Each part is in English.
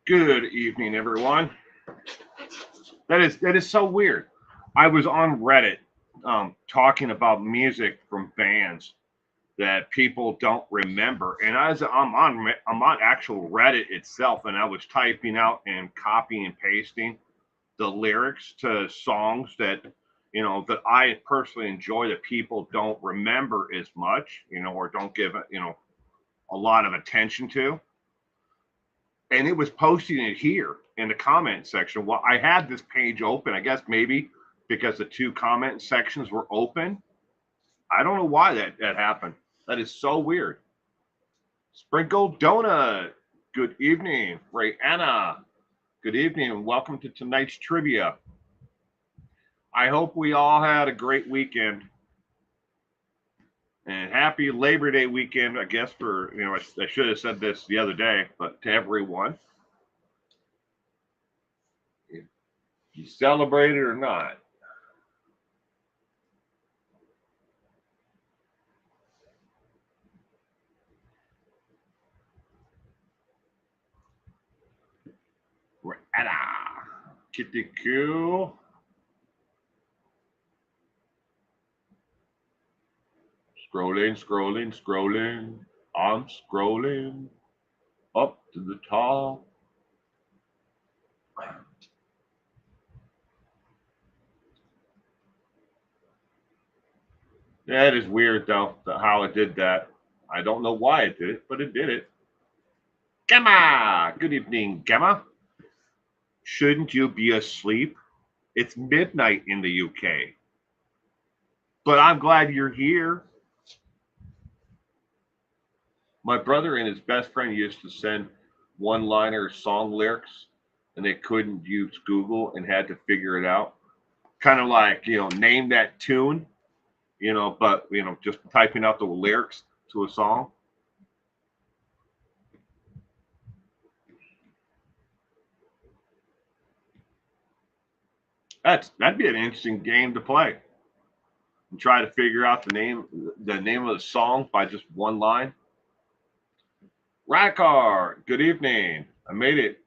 Good evening, everyone. That is so weird. I was on Reddit talking about music from bands that people don't remember, and I'm on actual Reddit itself, and I was typing out and copying and pasting the lyrics to songs that that I personally enjoy that people don't remember as much, or don't give a lot of attention to, and it was posting it here in the comment section. Well, I had this page open, I guess maybe because the two comment sections were open. I don't know why that happened. That is so weird. Sprinkle Donut. Good evening, Ray Anna. Good evening, and welcome to tonight's trivia. I hope we all had a great weekend and happy Labor Day weekend. I guess for I should have said this the other day, but to everyone, if you celebrate it or not. Kitty Q. Scrolling, scrolling, scrolling. I'm scrolling up to the top. That is weird, though, how it did that. I don't know why it did it, but it did it. Gamma! Good evening, Gamma. Shouldn't you be asleep? It's midnight in the UK. But I'm glad you're here. My brother and his best friend used to send one liner song lyrics, and they couldn't use Google and had to figure it out. Kind of like, name that tune, but, just typing out the lyrics to a song. That'd be an interesting game to play and try to figure out the name of the song by just one line. Rackar, good evening. I made it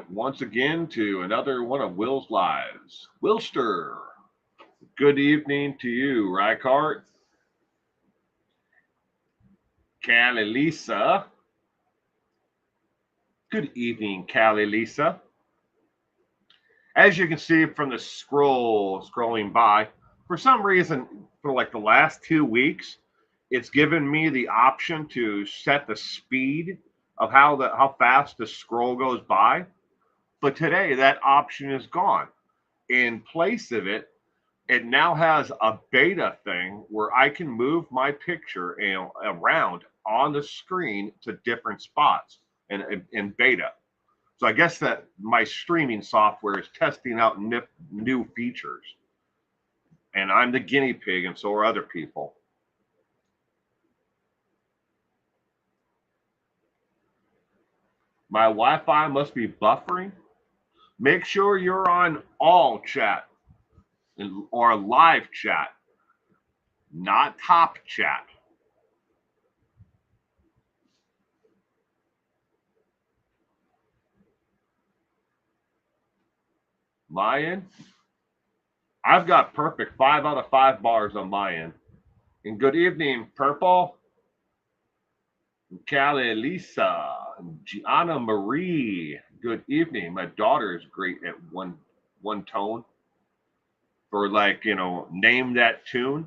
once again to another one of Will's lives. Wilster, good evening to you, Rackart. Callie Lisa, good evening, Callie Lisa. As you can see from the scrolling by, for some reason, for like the last 2 weeks, it's given me the option to set the speed of how fast the scroll goes by. But today that option is gone. In place of it, it now has a beta thing where I can move my picture around on the screen to different spots in beta. So I guess that my streaming software is testing out new features, and I'm the guinea pig, and so are other people. My Wi-Fi must be buffering. Make sure you're on all chat or live chat, not top chat. My end, I've got perfect 5 out of 5 bars on my end. And good evening, Purple, Callie Lisa, Gianna Marie. Good evening. My daughter is great at one tone for like name that tune.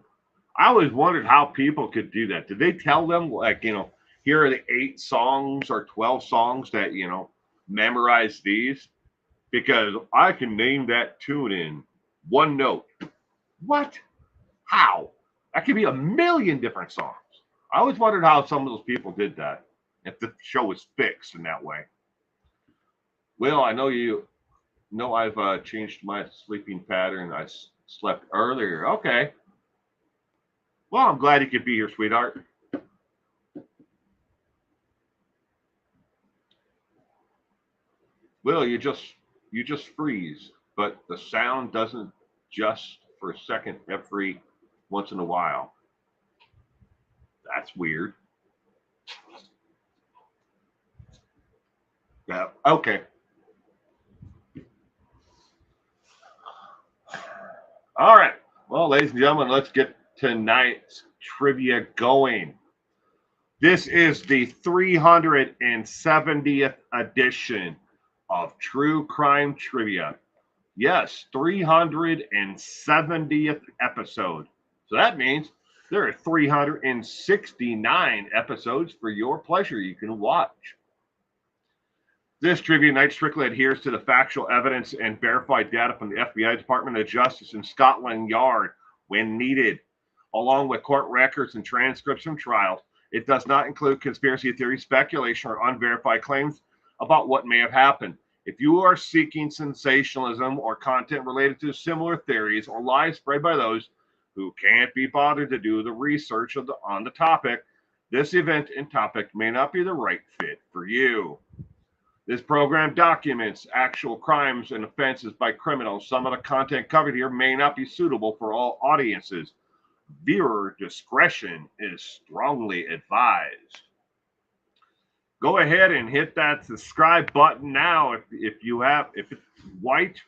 I always wondered how people could do that. Did they tell them like here are the 8 songs or 12 songs that memorize these? Because I can name that tune in one note. What? How? That could be a million different songs. I always wondered how some of those people did that. If the show was fixed in that way. Well, I know you know I've changed my sleeping pattern. I slept earlier. Okay. Well, I'm glad you could be here, sweetheart. Will, you just freeze, but the sound doesn't just for a second every once in a while. That's weird. Okay. All right. Well, ladies and gentlemen, let's get tonight's trivia going. This is the 370th edition of True Crime Trivia. Yes, 370th episode. So that means there are 369 episodes for your pleasure you can watch. This trivia night strictly adheres to the factual evidence and verified data from the FBI Department of Justice and Scotland Yard when needed, along with court records and transcripts from trials. It does not include conspiracy theory, speculation, or unverified claims about what may have happened. If you are seeking sensationalism or content related to similar theories or lies spread by those who can't be bothered to do the research on the topic, this event and topic may not be the right fit for you. This program documents actual crimes and offenses by criminals. Some of the content covered here may not be suitable for all audiences. Viewer discretion is strongly advised. Go ahead and hit that subscribe button now if it's white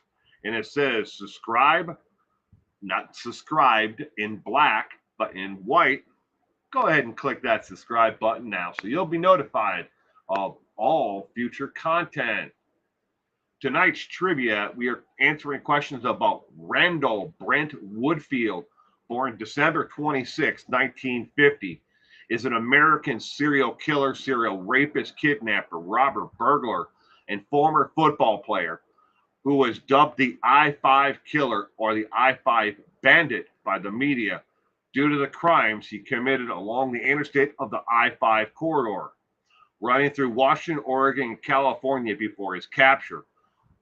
and it says subscribe, not subscribed in black, but in white. Go ahead and click that subscribe button now so you'll be notified of all future content. Tonight's trivia, we are answering questions about Randall Brent Woodfield, born December 26, 1950, is an American serial killer, serial rapist, kidnapper, robber, burglar, and former football player who was dubbed the I-5 killer or the I-5 bandit by the media due to the crimes he committed along the interstate of the I-5 corridor, running through Washington, Oregon, and California before his capture.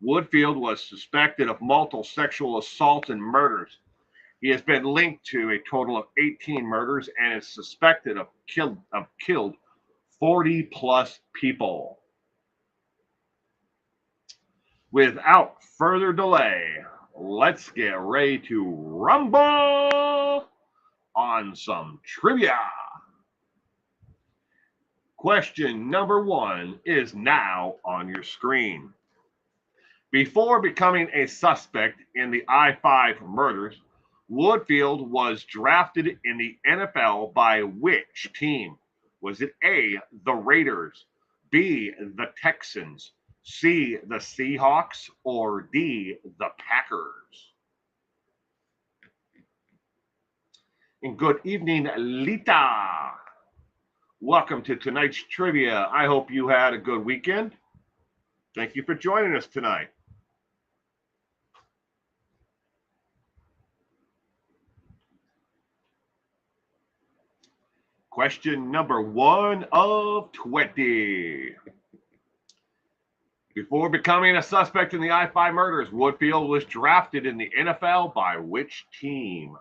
Woodfield was suspected of multiple sexual assaults and murders. He has been linked to a total of 18 murders and is suspected of killed 40 plus people. Without further delay, let's get ready to rumble on some trivia. Question number 1 is now on your screen. Before becoming a suspect in the I-5 murders, Woodfield was drafted in the NFL by which team? Was it A, the Raiders, B, the Texans, C, the Seahawks, or D, the Packers? And good evening, Lita. Welcome to tonight's trivia. I hope you had a good weekend. Thank you for joining us tonight. Question number 1 of 20. Before becoming a suspect in the I-5 murders, Woodfield was drafted in the NFL by which team?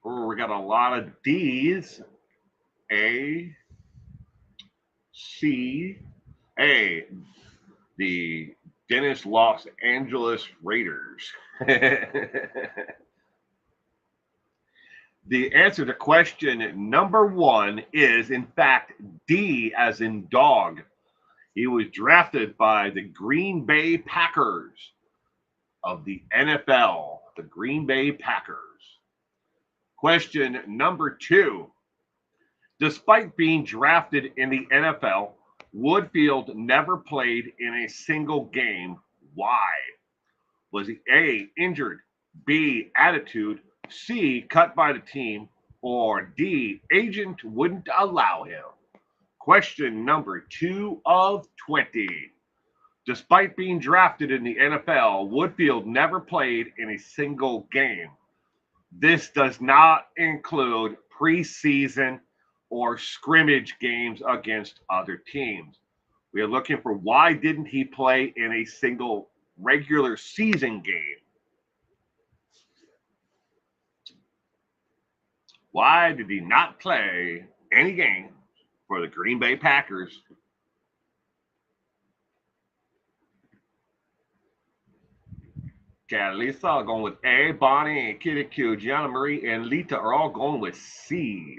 Oh, we got a lot of D's. A, C, A, the Dennis Los Angeles Raiders. The answer to question number 1 is, in fact, D as in dog. He was drafted by the Green Bay Packers of the NFL, the Green Bay Packers. Question number 2. Despite being drafted in the NFL, Woodfield never played in a single game. Why? Was he A, injured, B, attitude, C, cut by the team, or D, agent wouldn't allow him? Question number 2 of 20. Despite being drafted in the NFL, Woodfield never played in a single game. This does not include preseason or scrimmage games against other teams. We are looking for why didn't he play in a single regular season game? Why did he not play any games for the Green Bay Packers? Lisa are going with A. Bonnie and Kitty Q, Gianna Marie, and Lita are all going with C.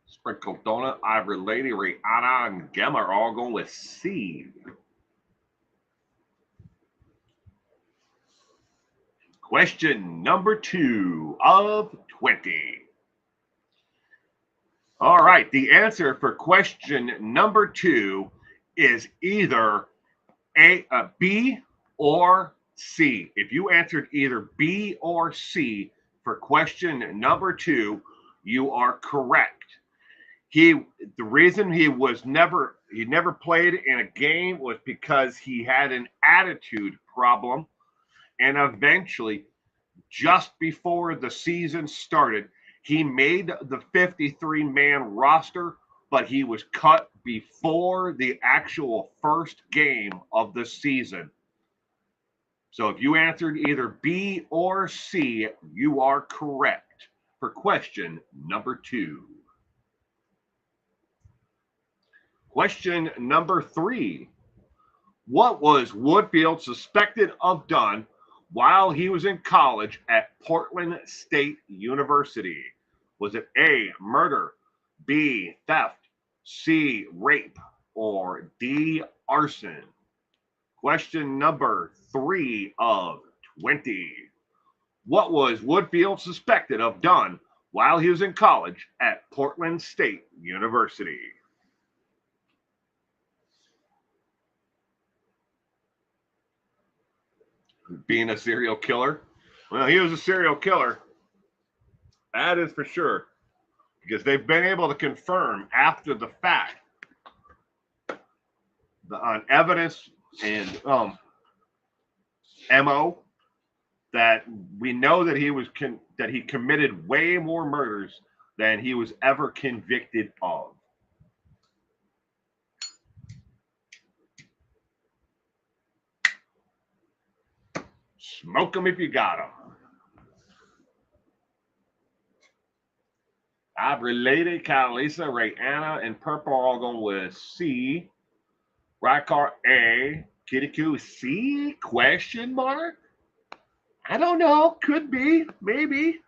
Sprinkle Donut, Ivory Lady, Rihanna, and Gemma are all going with C. Question number 2 of 20. All right, the answer for question number 2 is either B or C. If you answered either B or C for question number 2, you are correct. The reason he never played in a game was because he had an attitude problem, and eventually, just before the season started, he made the 53-man roster, but he was cut before the actual first game of the season. So if you answered either B or C, you are correct for question number 2. Question number 3. What was Woodfield suspected of done while he was in college at Portland State University? Was it A, murder, B, theft, C, rape, or D, arson? Question number 3 of 20. What was Woodfield suspected of done while he was in college at Portland State University? Being a serial killer? Well, he was a serial killer. That is for sure. Because they've been able to confirm after the fact on evidence and MO that we know that he committed way more murders than he was ever convicted of. Smoke them if you got them. I've related Catalisa, Rihanna, and Purple are all going with C. Rycar A. Kitty Q C? Question mark? I don't know. Could be. Maybe.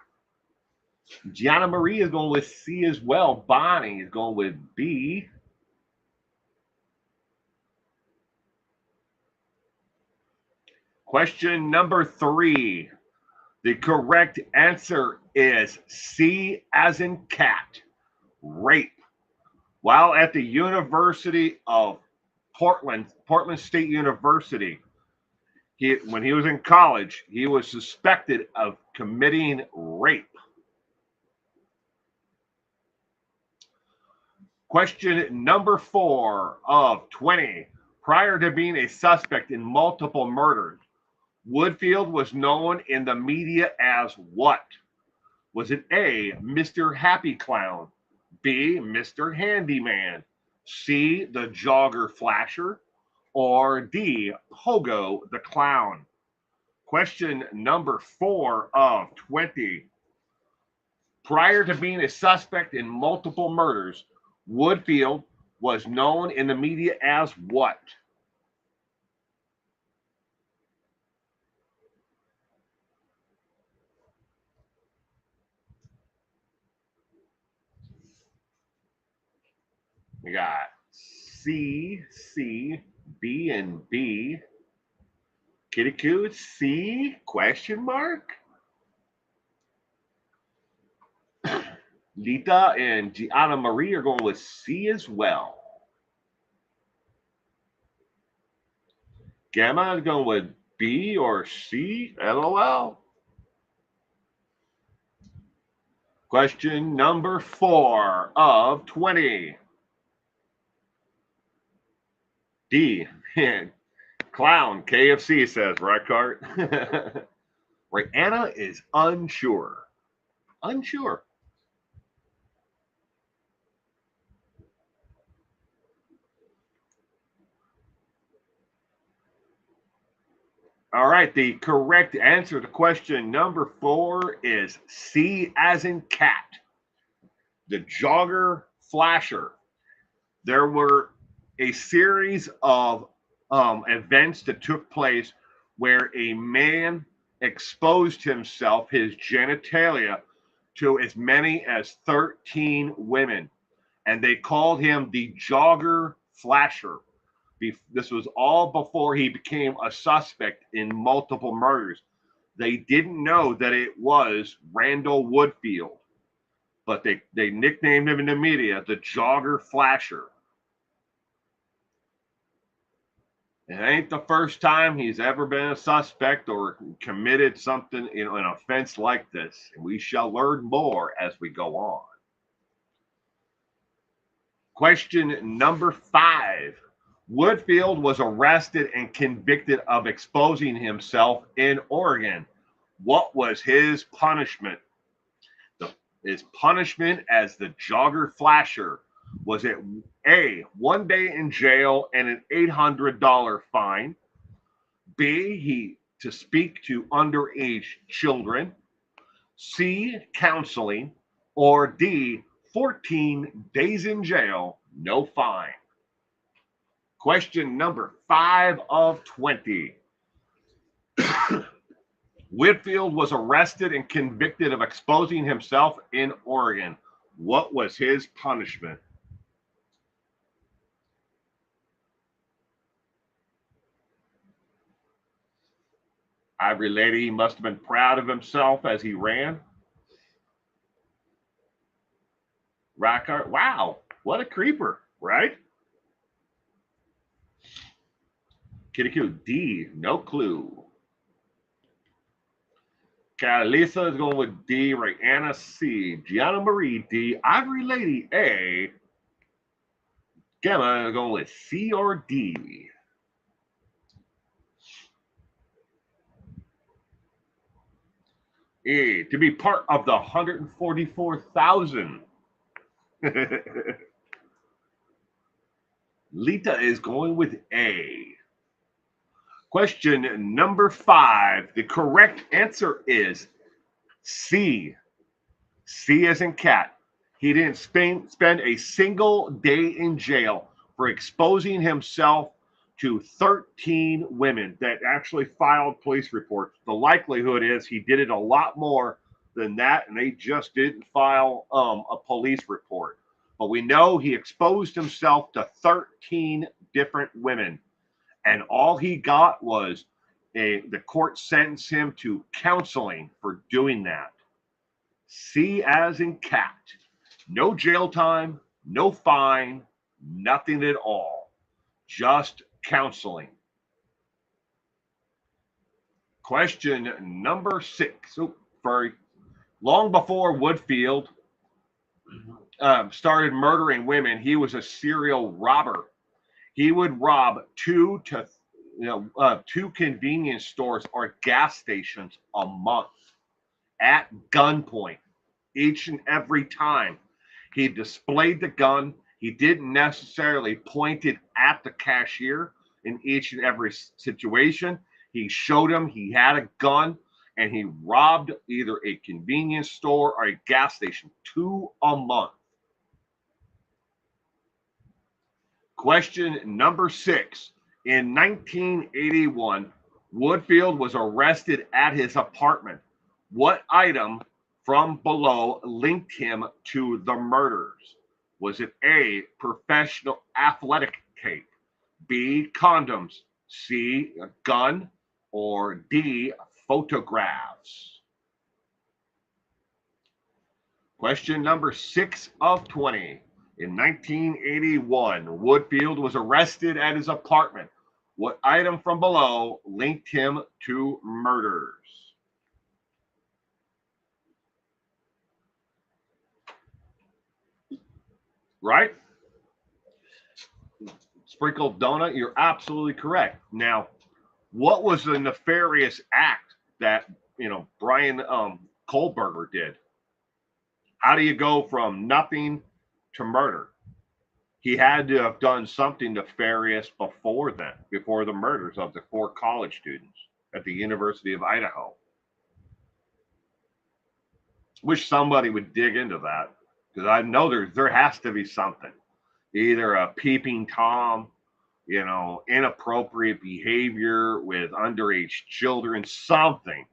Gianna Marie is going with C as well. Bonnie is going with B. Question number 3. The correct answer is C as in cat. Rape. While at the University of Portland State University, when he was in college, he was suspected of committing rape. Question number 4 of 20. Prior to being a suspect in multiple murders, Woodfield was known in the media as what? Was it A, Mr. Happy Clown, B, Mr. Handyman, C, the Jogger Flasher, or D, Pogo the Clown? Question number 4 of 20. Prior to being a suspect in multiple murders, Woodfield was known in the media as what? We got C, C, B, and B. Kitty Coo, C, question mark? Lita and Gianna Marie are going with C as well. Gamma is going with B or C, LOL. Question number 4 of 20. D. Clown, KFC says, right, Cart? Rihanna is unsure. Unsure. All right, the correct answer to question number 4 is C as in cat, the jogger flasher. There were a series of events that took place where a man exposed himself, his genitalia, to as many as 13 women, and they called him the jogger flasher. This was all before he became a suspect in multiple murders. They didn't know that it was Randall Woodfield, but they nicknamed him in the media the jogger flasher. It ain't the first time he's ever been a suspect or committed something, an offense like this. And we shall learn more as we go on. Question number 5. Woodfield was arrested and convicted of exposing himself in Oregon. What was his punishment? His punishment as the jogger flasher, was it A, 1 day in jail and an $800 fine? B, to speak to underage children? C, counseling? Or D, 14 days in jail, no fine? Question number 5 of 20. Whitfield was arrested and convicted of exposing himself in Oregon. What was his punishment? Ivory Lady, he must have been proud of himself as he ran. Rockart, wow, what a creeper, right? Kitty Coo, D, no clue. Catalisa is going with D. Rihanna, C. Gianna Marie, D. Ivory Lady, A. Gemma is going with C or D. A, to be part of the 144,000. Lita is going with A. Question number 5. The correct answer is C. C as in cat. He didn't spend a single day in jail for exposing himself to 13 women that actually filed police reports. The likelihood is he did it a lot more than that, and they just didn't file a police report. But we know he exposed himself to 13 different women, and all he got was the court sentenced him to counseling for doing that. C as in cat. No jail time, no fine, nothing at all. Just counseling. Question number 6. Long before Woodfield started murdering women, he was a serial robber. He would rob two convenience stores or gas stations a month at gunpoint each and every time. He displayed the gun. He didn't necessarily point it at the cashier in each and every situation. He showed him he had a gun, and he robbed either a convenience store or a gas station 2 a month. Question number 6. In 1981, Woodfield was arrested at his apartment. What item from below linked him to the murders? Was it A, professional athletic tape, B, condoms, C, a gun, or D, photographs? Question number 6 of 20. In 1981, Woodfield was arrested at his apartment. What item from below linked him to murders? Right? Sprinkled donut, you're absolutely correct. Now, what was the nefarious act that, Brian Kohlberger did? How do you go from nothing to murder? He had to have done something nefarious before then, before the murders of the 4 college students. at the University of Idaho. Wish somebody would dig into that, because I know there has to be something. Either a peeping Tom, inappropriate behavior with underage children, something.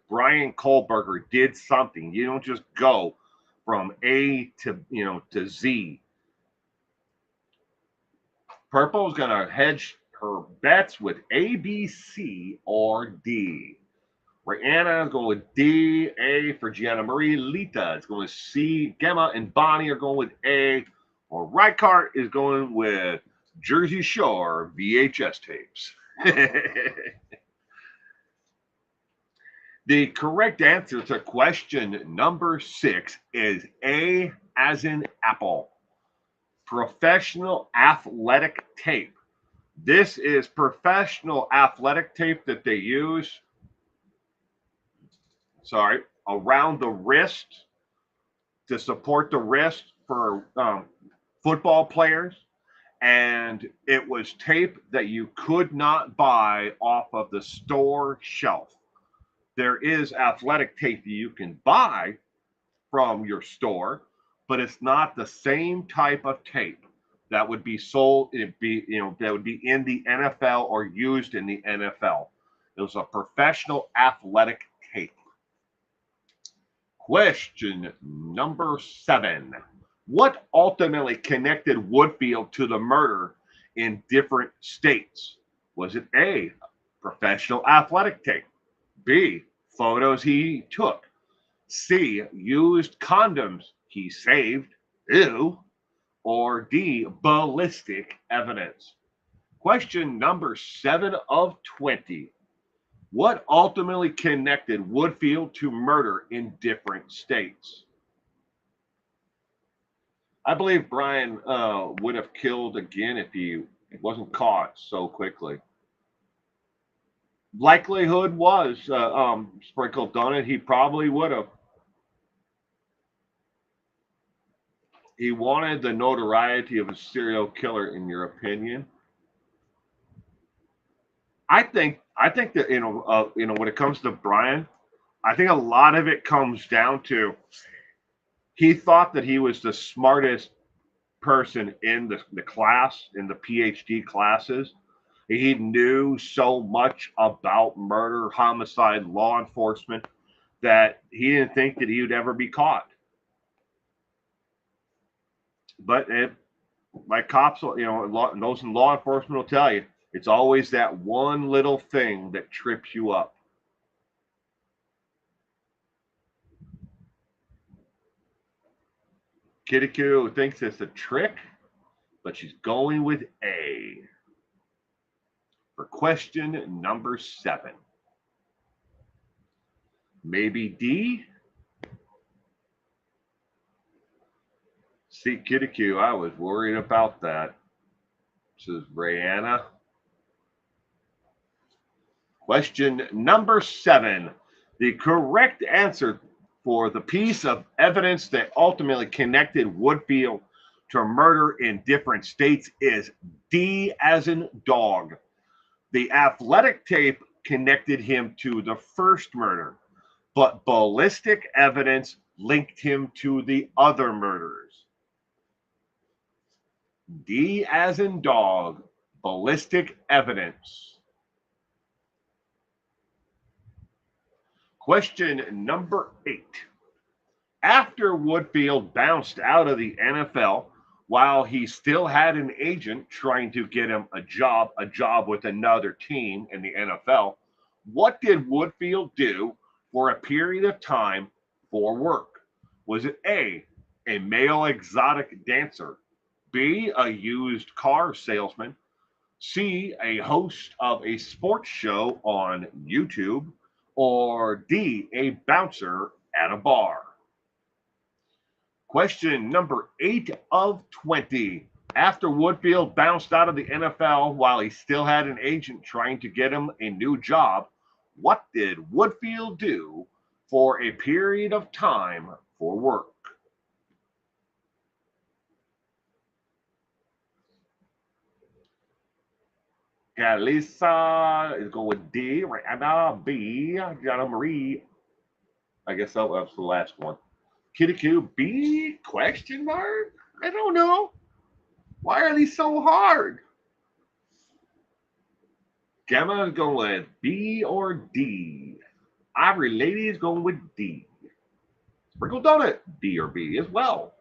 Brian Kohlberger did something. You don't just go from A to Z. Purple is going to hedge her bets with A, B, C, or D. Rihanna is going with D. A for Gianna Marie. Lita is going with C. Gemma and Bonnie are going with A. Or Reichardt is going with Jersey Shore VHS tapes. The correct answer to question number 6 is A as in apple. Professional athletic tape. This is professional athletic tape that they use, around the wrist to support the wrist for football players. And it was tape that you could not buy off of the store shelf. There is athletic tape that you can buy from your store, but it's not the same type of tape that would be sold. That would be in the NFL or used in the NFL. It was a professional athletic tape. Question number 7. What ultimately connected Woodfield to the murder in different states? Was it A, professional athletic tape, B, photos he took, C, used condoms he saved, ew, or D, ballistic evidence? Question number 7 of 20. What ultimately connected Woodfield to murder in different states? I believe Brian would have killed again if he wasn't caught so quickly. Likelihood was sprinkled on it. He probably would have. He wanted the notoriety of a serial killer, in your opinion. I think that when it comes to Brian, I think a lot of it comes down to he thought that he was the smartest person in the class, in the PhD classes. He knew so much about murder, homicide, law enforcement that he didn't think that he would ever be caught. But like cops, those in law enforcement will tell you, it's always that one little thing that trips you up. Kirikou thinks it's a trick, but she's going with A for question number 7. Maybe D? See, Kirikou, I was worried about that. Says Brianna. Question number 7. The correct answer for the piece of evidence that ultimately connected Woodfield to murder in different states is D as in dog. The athletic tape connected him to the first murder, but ballistic evidence linked him to the other murders. D as in dog, ballistic evidence. Question number 8. After Woodfield bounced out of the NFL, while he still had an agent trying to get him a job with another team in the NFL, what did Woodfield do for a period of time for work? Was it A, a male exotic dancer, B, a used car salesman, C, a host of a sports show on YouTube, or D, a bouncer at a bar? Question number 8 of 20. After Woodfield bounced out of the NFL while he still had an agent trying to get him a new job, what did Woodfield do for a period of time for work? Calisa is going with D. Randall, B. Jana Marie. I guess that was the last one. Kitty Q, B? Question mark? I don't know. Why are these so hard? Gemma is going with B or D. Ivory Lady is going with D. Sprinkle Donut, D or B as well.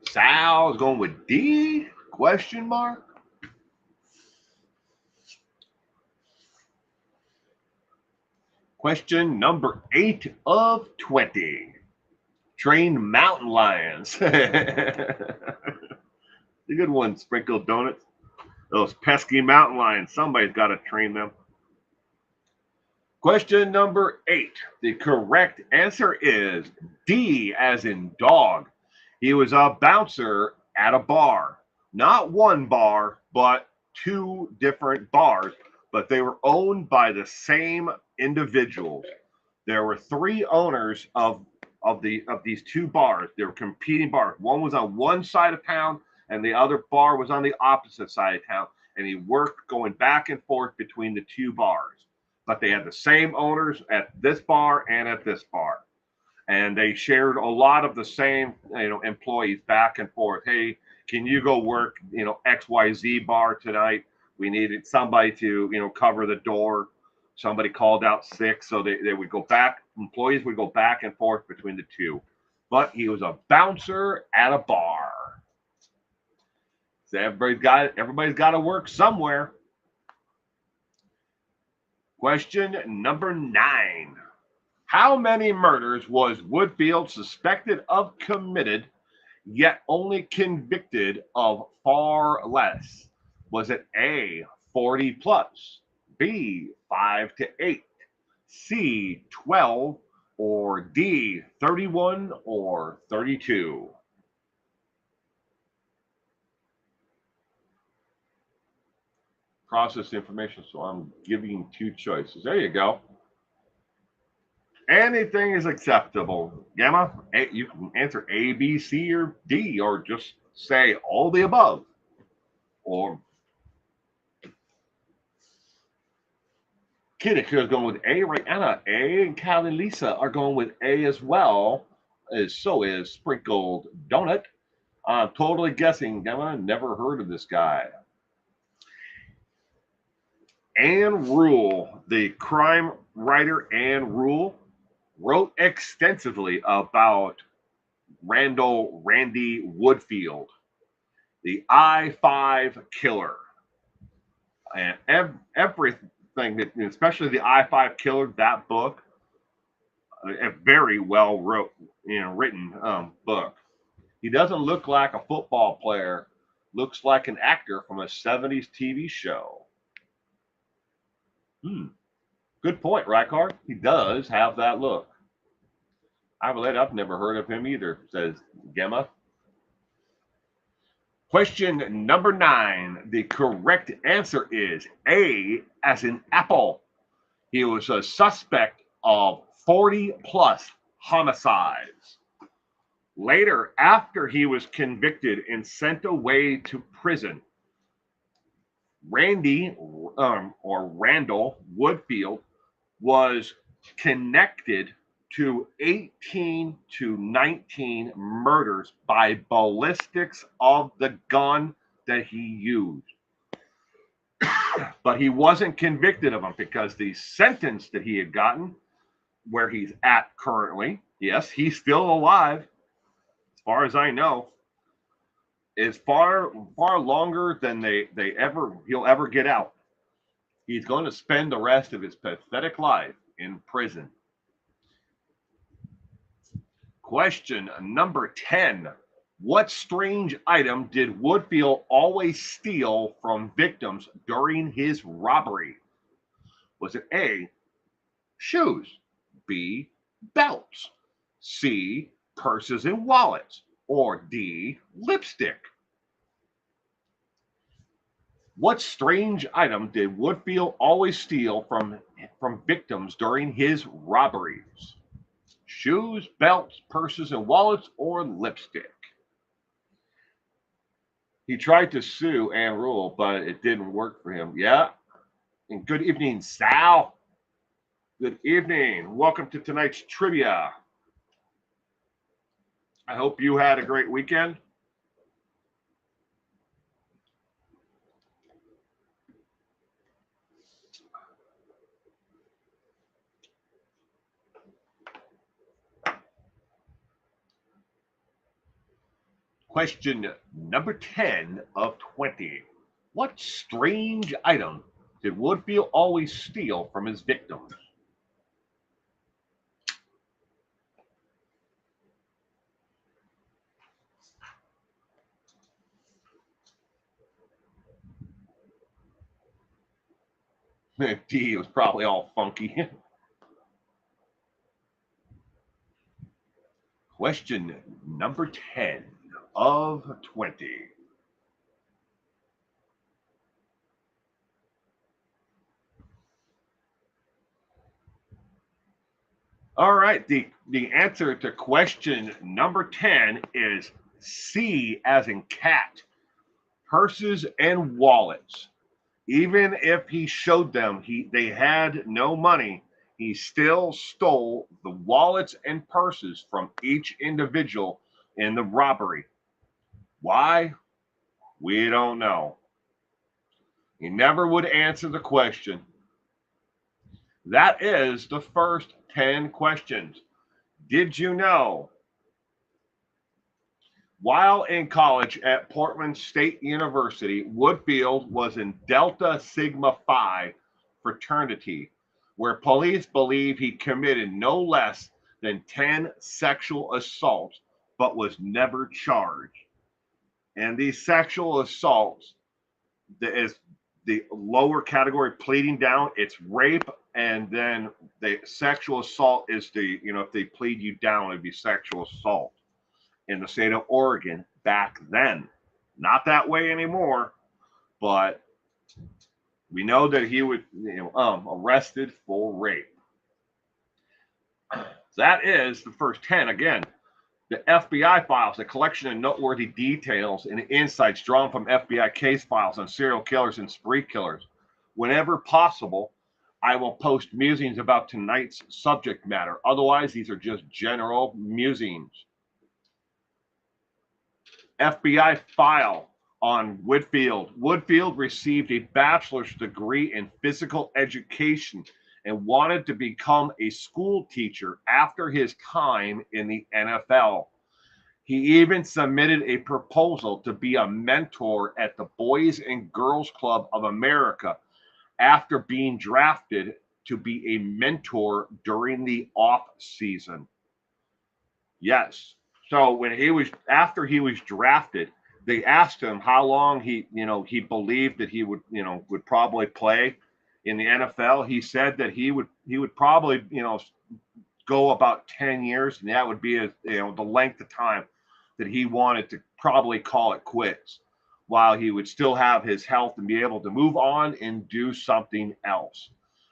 Sal is going with D? Question mark? Question number 8 of 20. Trained mountain lions. The good one, Sprinkled Donuts. Those pesky mountain lions. Somebody's got to train them. Question number 8. The correct answer is D, as in dog. He was a bouncer at a bar. Not one bar, but 2 different bars. But they were owned by the same individuals. There were 3 owners of these 2 bars. They were competing bars. One was on one side of town, and the other bar was on the opposite side of town. And he worked going back and forth between the 2 bars. But they had the same owners at this bar and at this bar. And they shared a lot of the same, employees back and forth. Hey, can you go work, XYZ bar tonight? We needed somebody to, cover the door. Somebody called out sick, so they would go back. Employees would go back and forth between the 2. But he was a bouncer at a bar. So everybody's got to work somewhere. Question number 9. How many murders was Woodfield suspected of committed, yet only convicted of far less? Was it A, 40 plus, B, 5 to 8, C, 12, or D, 31 or 32? Process information, so I'm giving 2 choices. There you go. Anything is acceptable. Gamma, you can answer A, B, C, or D, or just say all the above. Or Kiddick is going with A. Right, Anna, A, and Callie and Lisa are going with A as well. So is Sprinkled Donut. I'm totally guessing. Gamma, never heard of this guy. Anne Rule, the crime writer Anne Rule, wrote extensively about Randy Woodfield, the I-5 killer. And everything, especially the I-5 killer, that book, a very well written book. He doesn't look like a football player, looks like an actor from a 70s TV show. Good point, Rycard. He does have that look. I've never heard of him either, says Gemma. Question number 9. The correct answer is A, as in apple. He was a suspect of 40 plus homicides. Later, after he was convicted and sent away to prison, Randy or Randall Woodfield was connected to 18 to 19 murders by ballistics of the gun that he used. But he wasn't convicted of them because the sentence that he had gotten, where he's at currently, yes, he's still alive, as far as I know, is far longer than he'll ever get out. He's going to spend the rest of his pathetic life in prison. Question number 10. What strange item did Woodfield always steal from victims during his robbery? Was it A, shoes, B, belts, C, purses and wallets, or D, lipstick? What strange item did Woodfield always steal from victims during his robberies? shoes, belts, purses, and wallets, or lipstick. He tried to sue Anne Rule, but it didn't work for him. Yeah. And good evening, Sal. Good evening. Welcome to tonight's trivia. I hope you had a great weekend. Question number 10 of 20. What strange item did Woodfield always steal from his victims? D was probably all funky. Question number 10 of 20. All right, the answer to question number 10 is C as in cat. Purses and wallets. Even if he showed them they had no money, he still stole the wallets and purses from each individual in the robbery. Why? We don't know. He never would answer the question. That is the first 10 questions. Did you know? While in college at Portland State University, Woodfield was in Delta Sigma Phi fraternity, where police believe he committed no less than 10 sexual assaults, but was never charged. And these sexual assaults, is the lower category pleading down, it's rape, and then the sexual assault is if they plead you down, it'd be sexual assault in the state of Oregon back then. Not that way anymore, but we know that he was arrested for rape. That is the first 10. Again, the FBI files, a collection of noteworthy details and insights drawn from FBI case files on serial killers and spree killers. Whenever possible, I will post musings about tonight's subject matter. Otherwise, these are just general musings. FBI file on Woodfield. Woodfield received a bachelor's degree in physical education and wanted to become a school teacher after his time in the NFL. He even submitted a proposal to be a mentor at the Boys and Girls Club of America after being drafted to be a mentor during the off season. Yes. So after he was drafted, they asked him how long he believed that he would probably play in the NFL. He said that he would probably, go about 10 years, and that would be the length of time that he wanted to probably call it quits, while he would still have his health and be able to move on and do something else.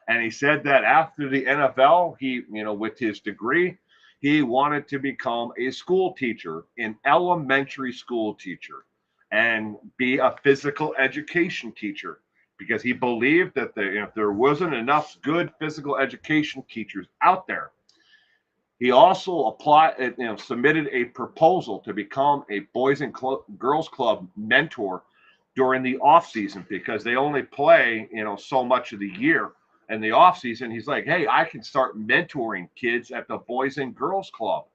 And he said that after the NFL, he, with his degree, he wanted to become a school teacher, an elementary school teacher, and be a physical education teacher, because he believed that if there wasn't enough good physical education teachers out there. He also submitted a proposal to become a Boys and Girls Club mentor during the off season, because they only play, so much of the year. In the off season, he's like, hey, I can start mentoring kids at the Boys and Girls Club.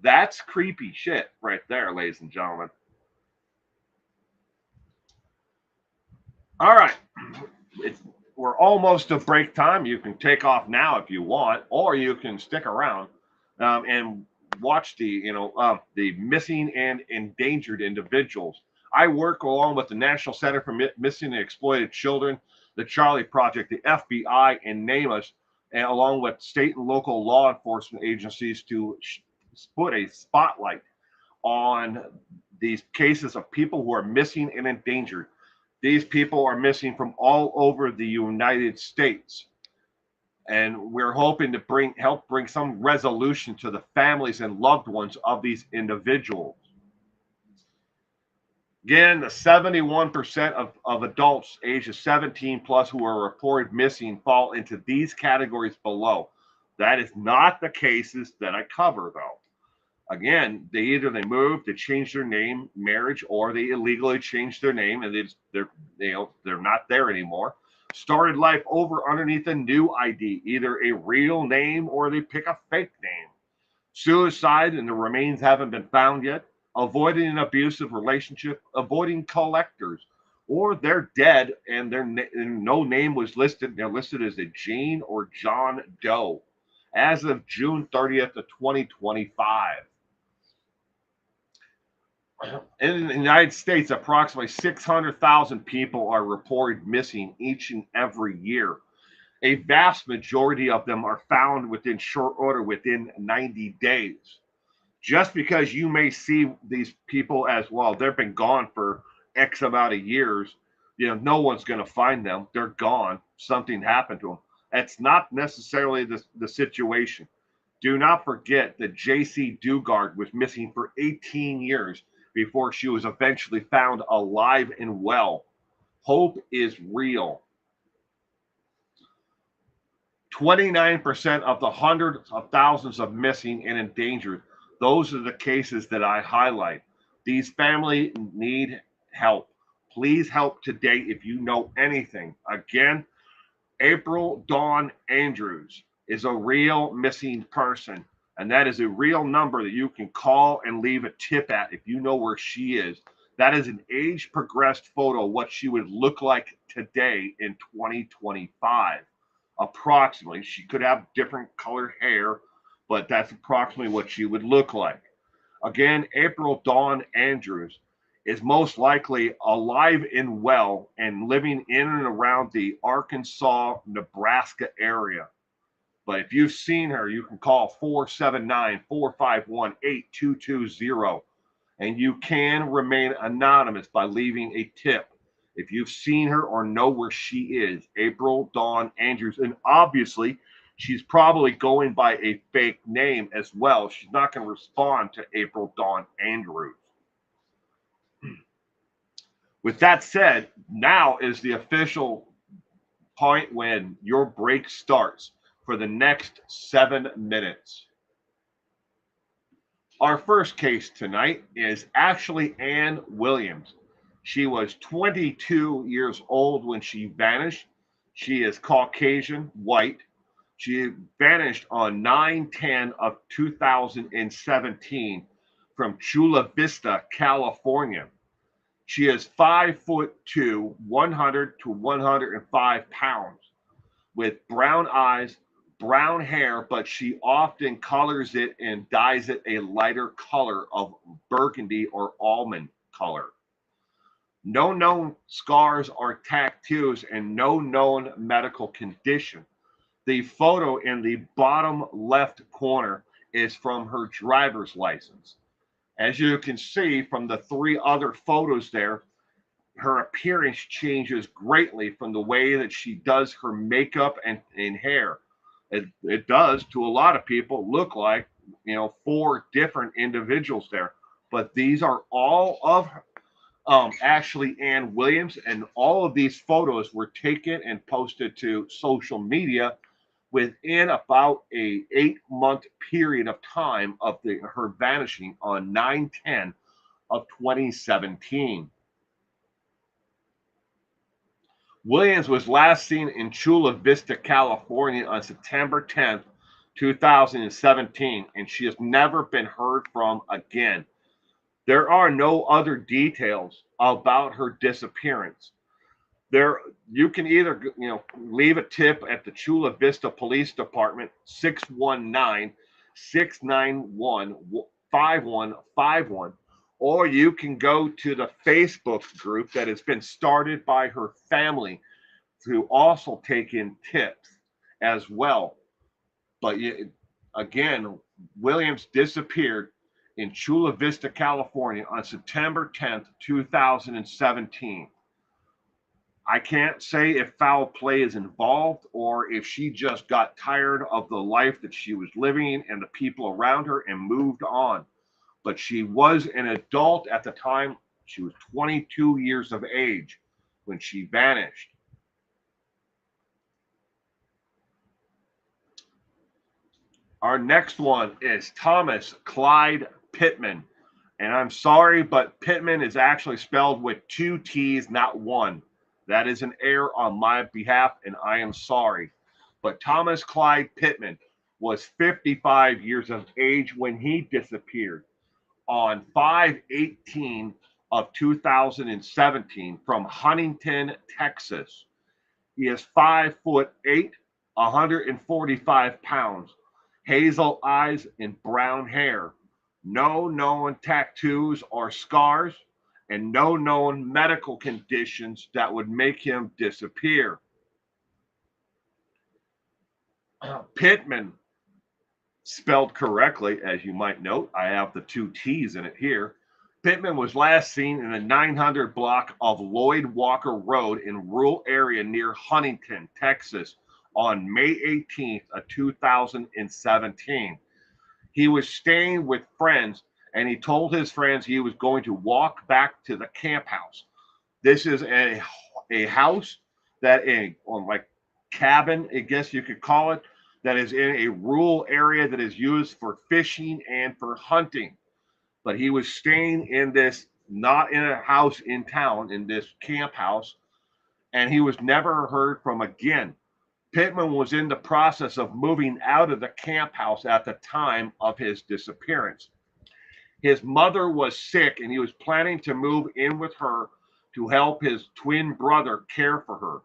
That's creepy shit right there, ladies and gentlemen. All right. We're almost to break time. You can take off now if you want, or you can stick around and watch the missing and endangered individuals. I work along with the National Center for Missing and Exploited Children, the Charlie Project, the FBI, and NAMUS, and along with state and local law enforcement agencies to put a spotlight on these cases of people who are missing and endangered. These people are missing from all over the United States. And we're hoping to help bring some resolution to the families and loved ones of these individuals. Again, the 71% of adults ages 17 plus who are reported missing fall into these categories below. That is not the cases that I cover, though. Again, they moved, they changed their name, marriage, or they illegally changed their name and they're not there anymore. Started life over underneath a new ID, either a real name or they pick a fake name. Suicide and the remains haven't been found yet. Avoiding an abusive relationship, avoiding collectors, or they're dead and no name was listed. They're listed as a Jane or John Doe as of June 30th of 2025. In the United States, approximately 600,000 people are reported missing each and every year. A vast majority of them are found within short order, within 90 days. Just because you may see these people as, well, they've been gone for X amount of years, no one's going to find them. They're gone. Something happened to them. That's not necessarily the situation. Do not forget that J.C. Dugard was missing for 18 years before she was eventually found alive and well. Hope is real. 29% of the hundreds of thousands of missing and endangered, those are the cases that I highlight. These families need help. Please help today if you know anything. Again, April Dawn Andrews is a real missing person. And that is a real number that you can call and leave a tip at if you know where she is. That is an age progressed photo of what she would look like today in 2025. Approximately. She could have different colored hair, but that's approximately what she would look like. Again, April Dawn Andrews is most likely alive and well and living in and around the Arkansas, Nebraska area. But if you've seen her, you can call 479-451-8220, and you can remain anonymous by leaving a tip. If you've seen her or know where she is, April Dawn Andrews, and obviously she's probably going by a fake name as well. She's not going to respond to April Dawn Andrews. With that said, now is the official point when your break starts for the next 7 minutes. Our first case tonight is actually Ann Williams. She was 22 years old when she vanished. She is Caucasian, white. She vanished on 9/10 of 2017 from Chula Vista, California. She is 5'2", 100 to 105 pounds, with brown eyes, brown hair, but she often colors it and dyes it a lighter color of burgundy or almond color. No known scars or tattoos and no known medical condition. The photo in the bottom left corner is from her driver's license. As you can see from the 3 other photos there, her appearance changes greatly from the way that she does her makeup and hair. It does, to a lot of people, look like 4 different individuals there. But these are all of actually Ann Williams, and all of these photos were taken and posted to social media within about a 8-month period of time of her vanishing on 9/10 of 2017. Williams was last seen in Chula Vista, California on September 10th, 2017, and she has never been heard from again. There are no other details about her disappearance. You can either leave a tip at the Chula Vista Police Department, 619-691-5151, or you can go to the Facebook group that has been started by her family to also take in tips as well. But again, Williams disappeared in Chula Vista, California on September 10th, 2017. I can't say if foul play is involved or if she just got tired of the life that she was living and the people around her and moved on. But she was an adult at the time. She was 22 years of age when she vanished. Our next one is Thomas Clyde Pittman. And I'm sorry, but Pittman is actually spelled with two T's, not one. That is an error on my behalf, and I am sorry. But Thomas Clyde Pittman was 55 years of age when he disappeared on 5/18 of 2017 from Huntington, Texas. He is 5'8", 145 pounds, hazel eyes, and brown hair. No known tattoos or scars, and no known medical conditions that would make him disappear. Pittman, spelled correctly, as you might note, I have the two T's in it here. Pittman was last seen in the 900 block of Lloyd Walker Road in rural area near Huntington, Texas on May 18th of 2017. He was staying with friends and he told his friends he was going to walk back to the camp house. This is a house that or like cabin, I guess you could call it, that is in a rural area that is used for fishing and for hunting. But he was staying in this, not in a house in town, in this camp house, and he was never heard from again. Pittman was in the process of moving out of the camp house at the time of his disappearance. His mother was sick and he was planning to move in with her to help his twin brother care for her.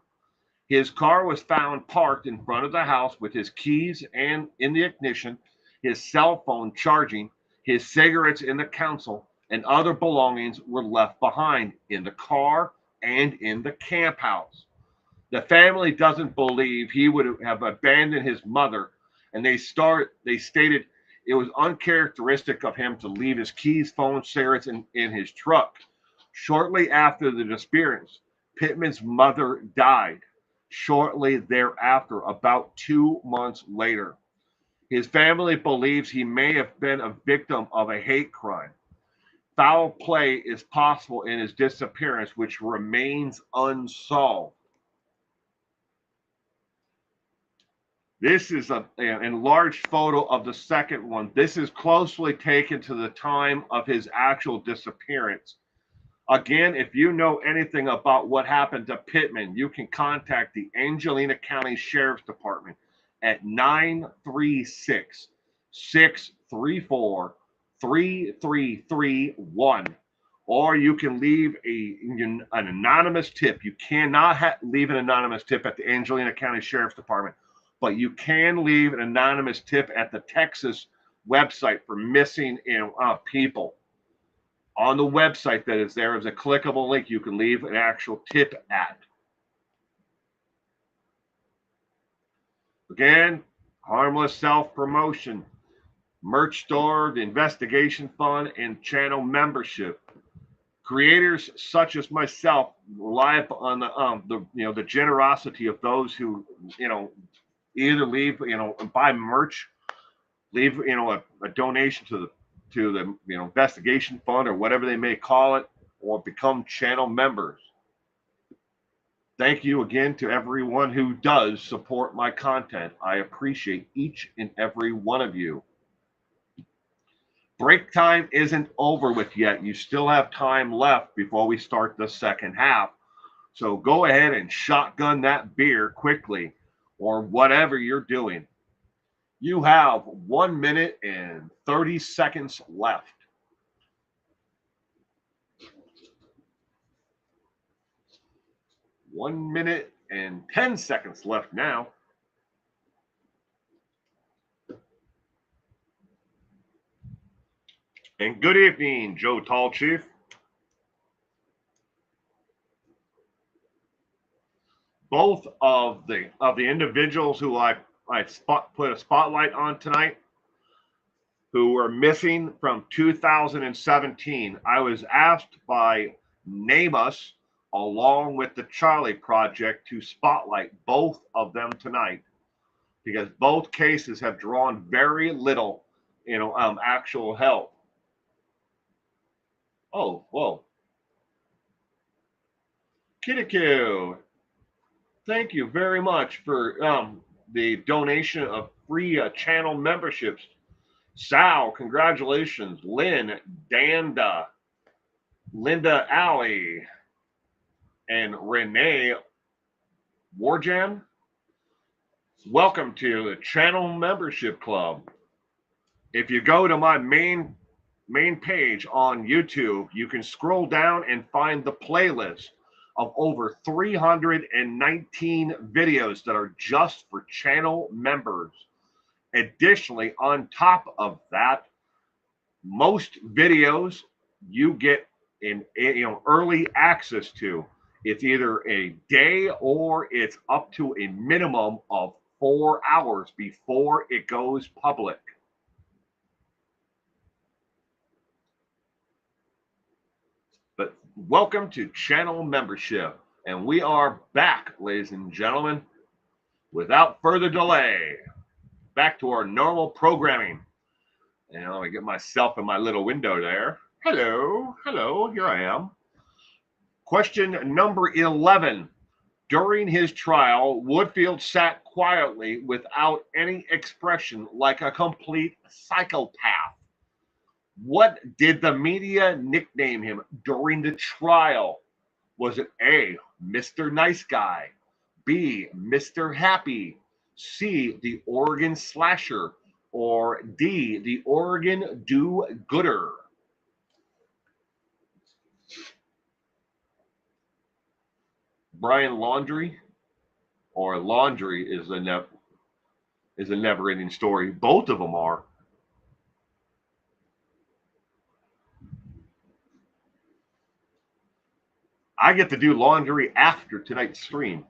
His car was found parked in front of the house with his keys and in the ignition, his cell phone charging, his cigarettes in the console, and other belongings were left behind in the car and in the camp house. The family doesn't believe he would have abandoned his mother, and they stated it was uncharacteristic of him to leave his keys, phone, cigarettes in his truck. Shortly after the disappearance, Pittman's mother died. Shortly thereafter, about 2 months later, his family believes he may have been a victim of a hate crime. Foul play is possible in his disappearance, which remains unsolved. This is an enlarged photo of the second one. This is closely taken to the time of his actual disappearance. Again, if you know anything about what happened to Pittman, you can contact the Angelina County Sheriff's Department at 936 634 3331. Or you can leave an anonymous tip. You cannot leave an anonymous tip at the Angelina County Sheriff's Department, but you can leave an anonymous tip at the Texas website for missing people. On the website that is there is a clickable link you can leave an actual tip at. Again, harmless self-promotion, merch store, the investigation fund, and channel membership. Creators such as myself rely upon the generosity of those who either leave buy merch, leave a donation to the investigation fund or whatever they may call it, or become channel members. Thank you again to everyone who does support my content. I appreciate each and every one of you. Break time isn't over with yet. You still have time left before we start the second half. So go ahead and shotgun that beer quickly or whatever you're doing. You have 1 minute and 30 seconds left. One minute and 10 seconds left now. And good evening, Joe Tall Chief. Both of the individuals who I put a spotlight on tonight, who were missing from 2017, I was asked by Namus along with the Charlie Project to spotlight both of them tonight, because both cases have drawn very little, actual help. Oh, whoa. Kitiku, thank you very much for the donation of free channel memberships. Sal, congratulations. Lynn, Danda, Linda Alley, and Renee Warjan. Welcome to the channel membership club. If you go to my main page on YouTube, you can scroll down and find the playlist of over 319 videos that are just for channel members. Additionally, on top of that, most videos you get in early access to. It's either a day or it's up to a minimum of 4 hours before it goes public. But welcome to channel membership. And we are back, ladies and gentlemen. Without further delay, back to our normal programming. And let me get myself in my little window there. Hello, here I am. Question number 11. During his trial, Woodfield sat quietly without any expression, like a complete psychopath. What did the media nickname him during the trial? Was it A, Mr. Nice Guy, B, Mr. Happy, C, the Oregon Slasher, or D, the Oregon Do-Gooder? Brian Laundrie, or Laundry is a never-ending story. Both of them are. I get to do laundry after tonight's stream.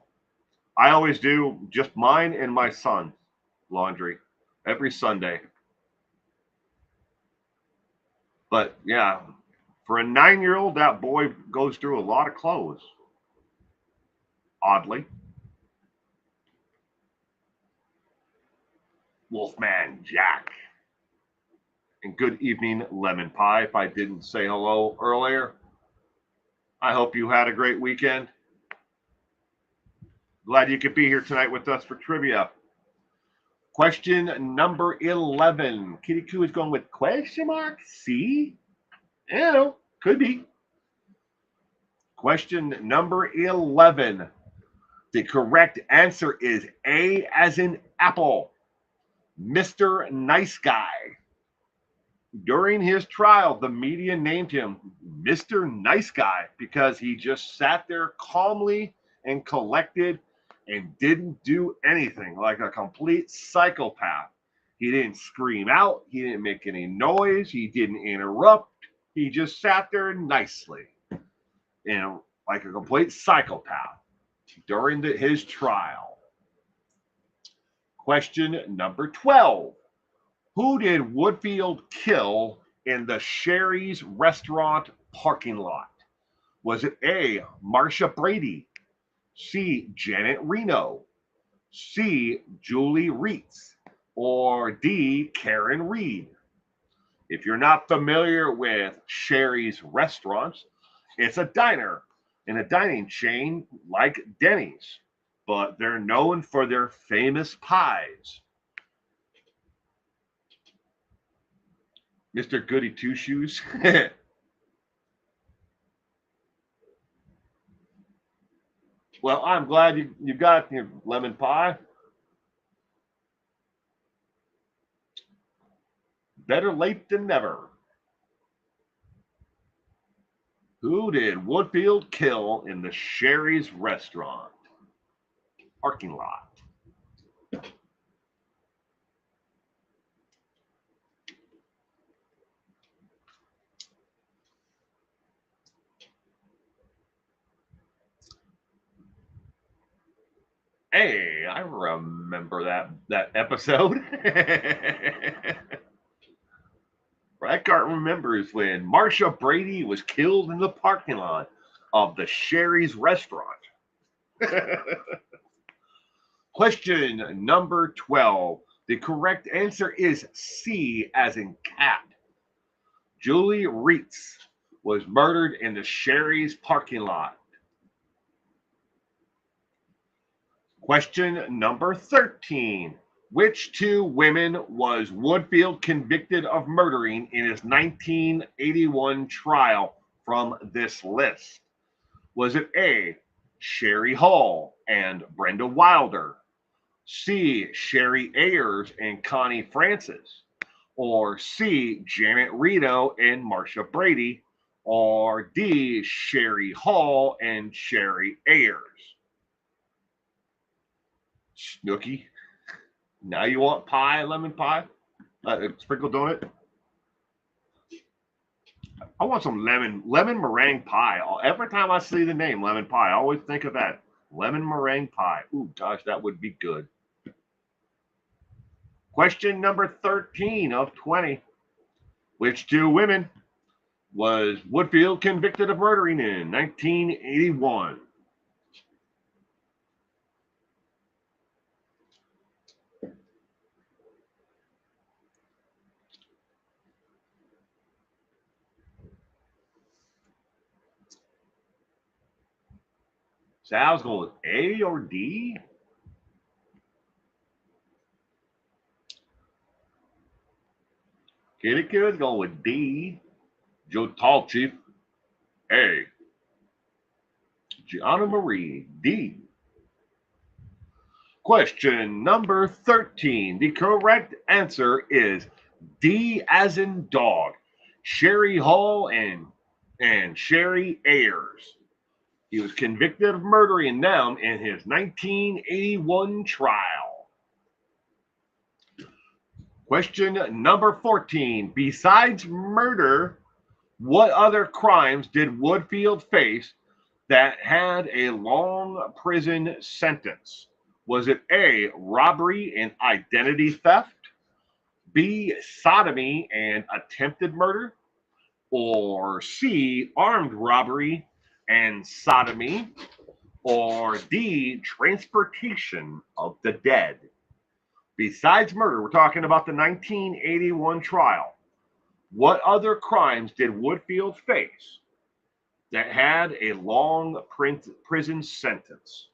I always do just mine and my son's laundry every Sunday. But yeah, for a 9-year-old, that boy goes through a lot of clothes. Oddly. Wolfman Jack. And good evening, Lemon Pie. If I didn't say hello earlier, I hope you had a great weekend. Glad you could be here tonight with us for trivia. Question number 11. Kitty Coo is going with question mark C? Could be. Question number 11. The correct answer is A as in apple. Mr. Nice Guy. During his trial, the media named him Mr. Nice Guy because he just sat there calmly and collected and didn't do anything, like a complete psychopath. He didn't scream out. He didn't make any noise. He didn't interrupt. He just sat there nicely, like a complete psychopath during his trial. Question number 12. Who did Woodfield kill in the Sherry's restaurant parking lot? Was it A, Marcia Brady, C, Janet Reno, C, Julie Reitz, or D, Karen Reed? If you're not familiar with Sherry's restaurants, it's a diner in a dining chain like Denny's, but they're known for their famous pies. Mr. Goody Two Shoes. Well, I'm glad you got your lemon pie. Better late than never. Who did Woodfield kill in the Sherry's restaurant parking lot? Hey, I remember that episode. Eckhart remembers when Marcia Brady was killed in the parking lot of the Sherry's restaurant? Question number 12. The correct answer is C, as in cat. Julie Reitz was murdered in the Sherry's parking lot. Question number 13. Which two women was Woodfield convicted of murdering in his 1981 trial from this list? Was it A, Sherry Hall and Brenda Wilder, C, Sherry Ayers and Connie Francis, or C, Janet Reno and Marcia Brady, or D, Sherry Hall and Sherry Ayers? Snooky, now you want pie, lemon pie? Sprinkled donut? I want some lemon meringue pie. Every time I see the name lemon pie, I always think of that. Lemon meringue pie. Ooh, gosh, that would be good. Question number 13 of 20. Which two women was Woodfield convicted of murdering in 1981? Sal's going with A or D? Kitty Kid's going with D. Joe Tall Chief, A. Gianna Marie, D. Question number 13. The correct answer is D, as in dog. Sherry Hall and Sherry Ayers. He was convicted of murdering them in his 1981 trial. Question number 14. Besides murder, what other crimes did Woodfield face that had a long prison sentence? Was it A, robbery and identity theft, B, sodomy and attempted murder, or C, armed robbery and sodomy, or D, transportation of the dead? Besides murder, we're talking about the 1981 trial. What other crimes did Woodfield face that had a long prison sentence?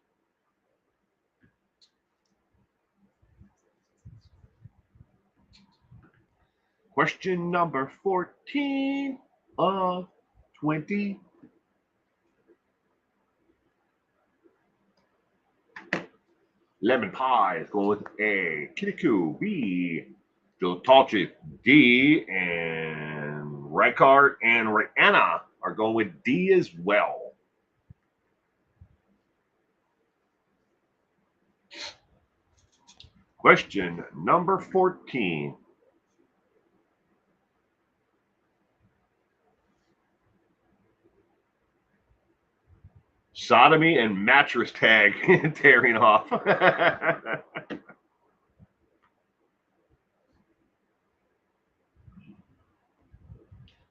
Question number 14 of 20. Lemon pie is going with A. Kirikou, B. Joe Talchi, D. And Ricard and Rihanna are going with D as well. Question number 14. Sodomy and mattress tag tearing off.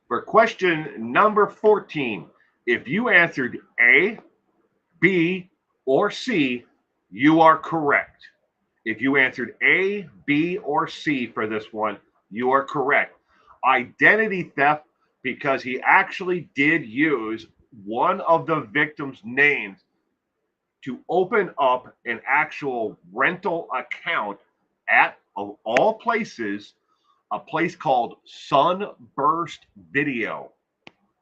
For question number 14, if you answered A, B, or C, you are correct. If you answered A, B, or C for this one, you are correct. Identity theft, because he actually did use one of the victim's names to open up an actual rental account at, of all places, a place called Sunburst Video.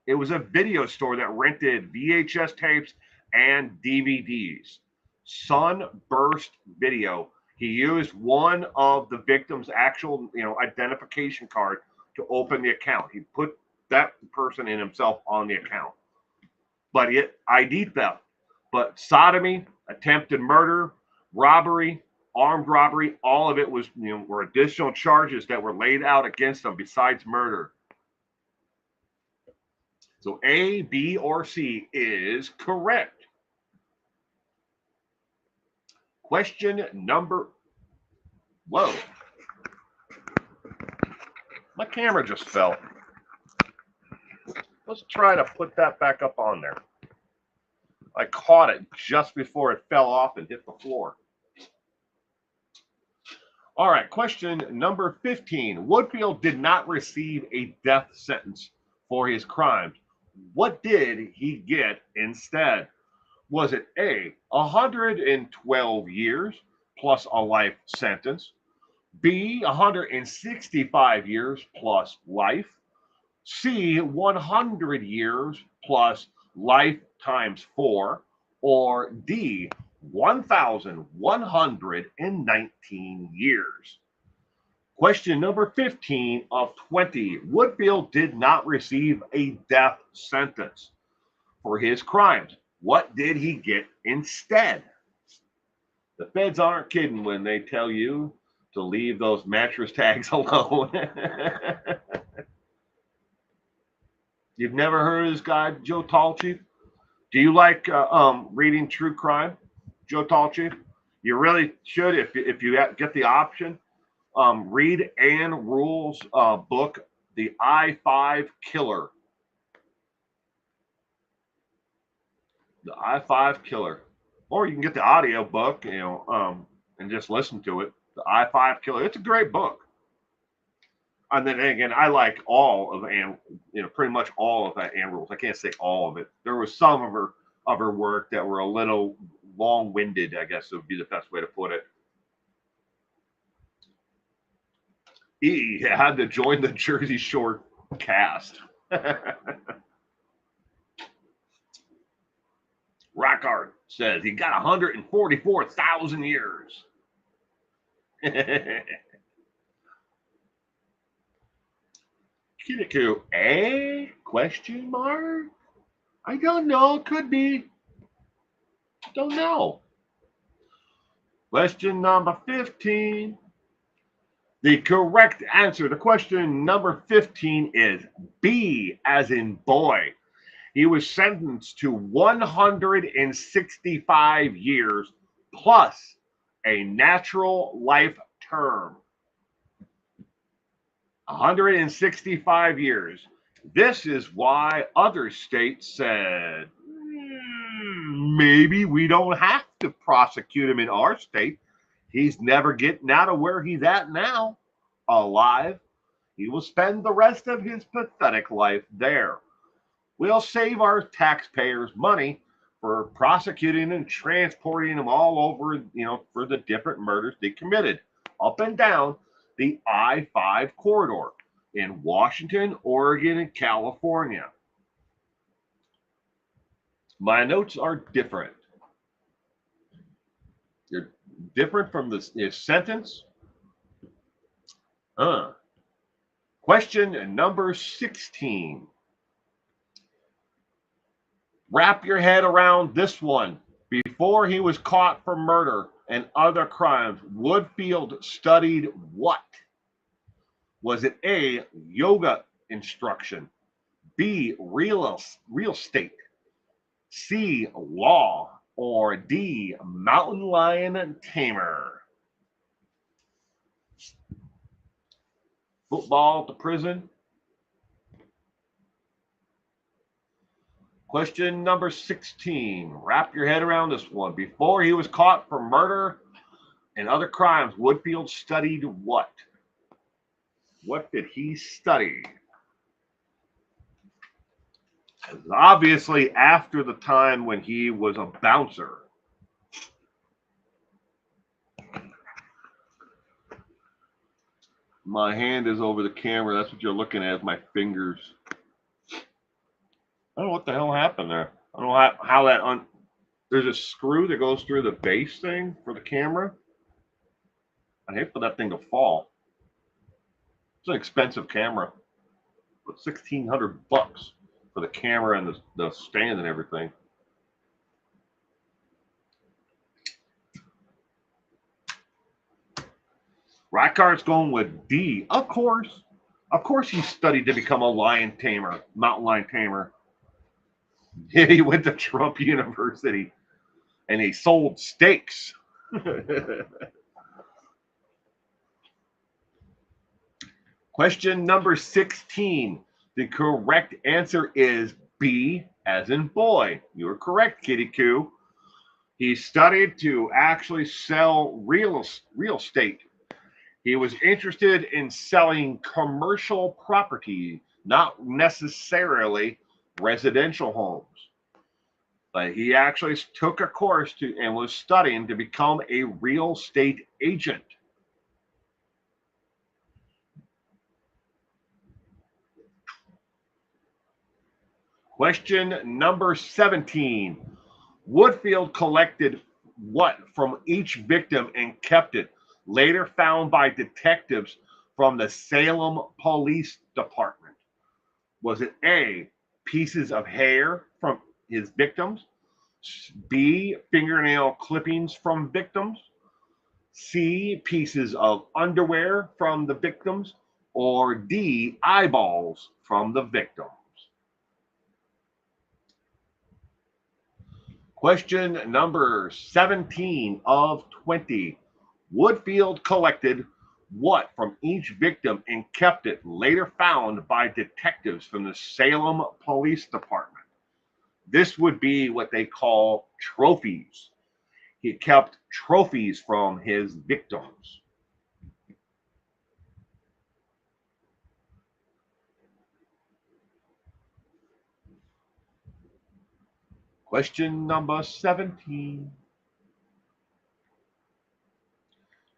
It was a video store that rented VHS tapes and DVDs. Sunburst Video. He used one of the victim's actual, identification card to open the account. He put that person and himself on the account. But ID theft, but sodomy, attempted murder, robbery, armed robbery, all of it was, were additional charges that were laid out against them besides murder. So A, B, or C is correct. Question number, whoa. My camera just fell. Let's try to put that back up on there. I caught it just before it fell off and hit the floor. All right, question number 15. Woodfield did not receive a death sentence for his crimes. What did he get instead? Was it A, 112 years plus a life sentence? B, 165 years plus life? C, 100 years plus life times 4? Or D, 1,119 years? Question number 15 of 20. Woodfield did not receive a death sentence for his crimes. What did he get instead? The feds aren't kidding when they tell you to leave those mattress tags alone. You've never heard of this guy, Joe Tallchief? Do you like reading true crime, Joe Tallchief? You really should if you get the option. Read Ann Rule's book, The I-5 Killer. The I-5 Killer. Or you can get the audio book, and just listen to it. The I-5 Killer. It's a great book. And then again, I like all of Ann, pretty much all of Ann Rule's. I can't say all of it. There was some of her work that were a little long-winded, I guess would be the best way to put it. He had to join the Jersey Shore cast. Rockart says he got 144,000 years. Kiniku, question mark? I don't know. Could be. Don't know. Question number 15. The correct answer to question number 15 is B, as in boy. He was sentenced to 165 years plus a natural life term. 165 years. This is why other states said, maybe we don't have to prosecute him in our state. He's never getting out of where he's at now, alive. He will spend the rest of his pathetic life there. We'll save our taxpayers money for prosecuting and transporting him all over, for the different murders they committed, up and down the I-5 corridor in Washington, Oregon, and California. My notes are different. They're different from this sentence. Question number 16. Wrap your head around this one. Before he was caught for murder and other crimes, Woodfield studied what? Was it A, yoga instruction, B, real estate, C, law, or D, mountain lion tamer? Football to prison. Question number 16. Wrap your head around this one. Before he was caught for murder and other crimes, Woodfield studied what? What did he study? Obviously, after the time when he was a bouncer. My hand is over the camera. That's what you're looking at, my fingers. I don't know what the hell happened there. I don't know how that there's a screw that goes through the base thing for the camera. I hate for that thing to fall. It's an expensive camera. But $1,600 for the camera and the stand and everything. Rackart's going with D. Of course he studied to become a lion tamer, mountain lion tamer. He went to Trump University and he sold steaks. Question number 16. The correct answer is B, as in boy. You are correct, Kitty Coo. He studied to actually sell real estate. He was interested in selling commercial property, not necessarily residential homes. But he actually took a course to and was studying to become a real estate agent. Question number 17. Woodfield collected what from each victim and kept it, later found by detectives from the Salem Police Department? Was it A, pieces of hair from his victims, B, fingernail clippings from victims, C, pieces of underwear from the victims, or D, eyeballs from the victims? Question number 17 of 20. Woodfield collected what from each victim and kept it, later found by detectives from the Salem Police Department? This would be what they call trophies. He kept trophies from his victims. Question number 17.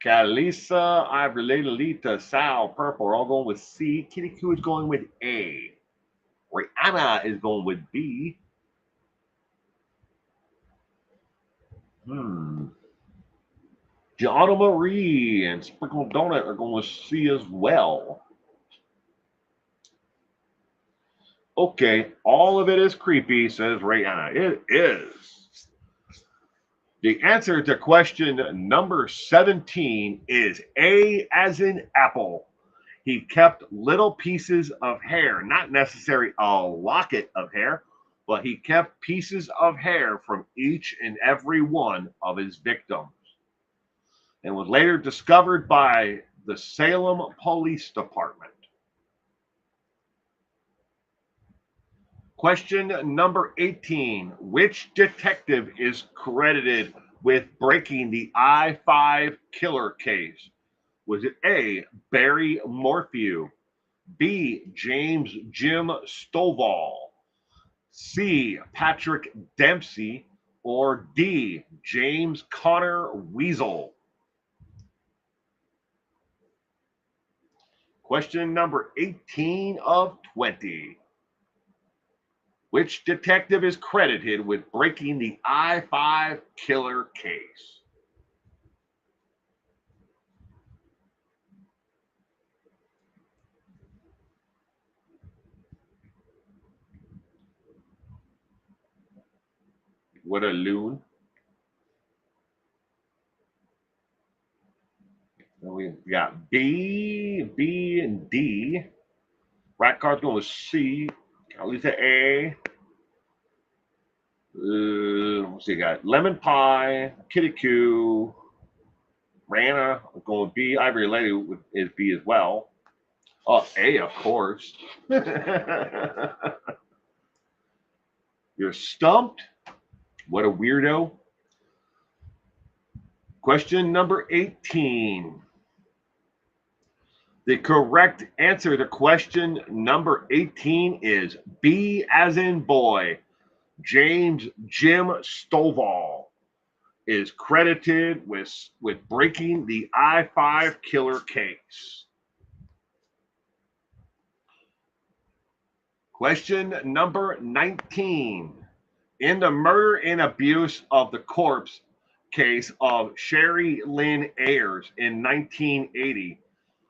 Kalisa, Ivory, Lita, Sal, Purple are all going with C. Kitty Coo is going with A. Rihanna is going with B. Gianna Marie and Sprinkle Donut are going with C as well. Okay, all of it is creepy, says Rihanna. It is. The answer to question number 17 is A as in apple. He kept little pieces of hair, not necessarily a locket of hair, but he kept pieces of hair from each and every one of his victims, and was later discovered by the Salem Police Department. Question number 18. Which detective is credited with breaking the I-5 killer case? Was it A, Barry Morphew, B, James Jim Stovall, C, Patrick Dempsey, or D, James Connor Weasel? Question number 18 of 20. Which detective is credited with breaking the I-5 killer case? What a loon. And we got B, B, and D. Rat card's going with C. Lisa A. Let's see, got Lemon Pie, Kitty Coo, Rana going with B. Ivory Lady is B as well. A, of course. You're stumped. What a weirdo. Question number 18. The correct answer to question number 18 is B as in boy. James Jim Stovall is credited with breaking the I-5 killer case. Question number 19. In the murder and abuse of the corpse case of Sherry Lynn Ayers in 1980,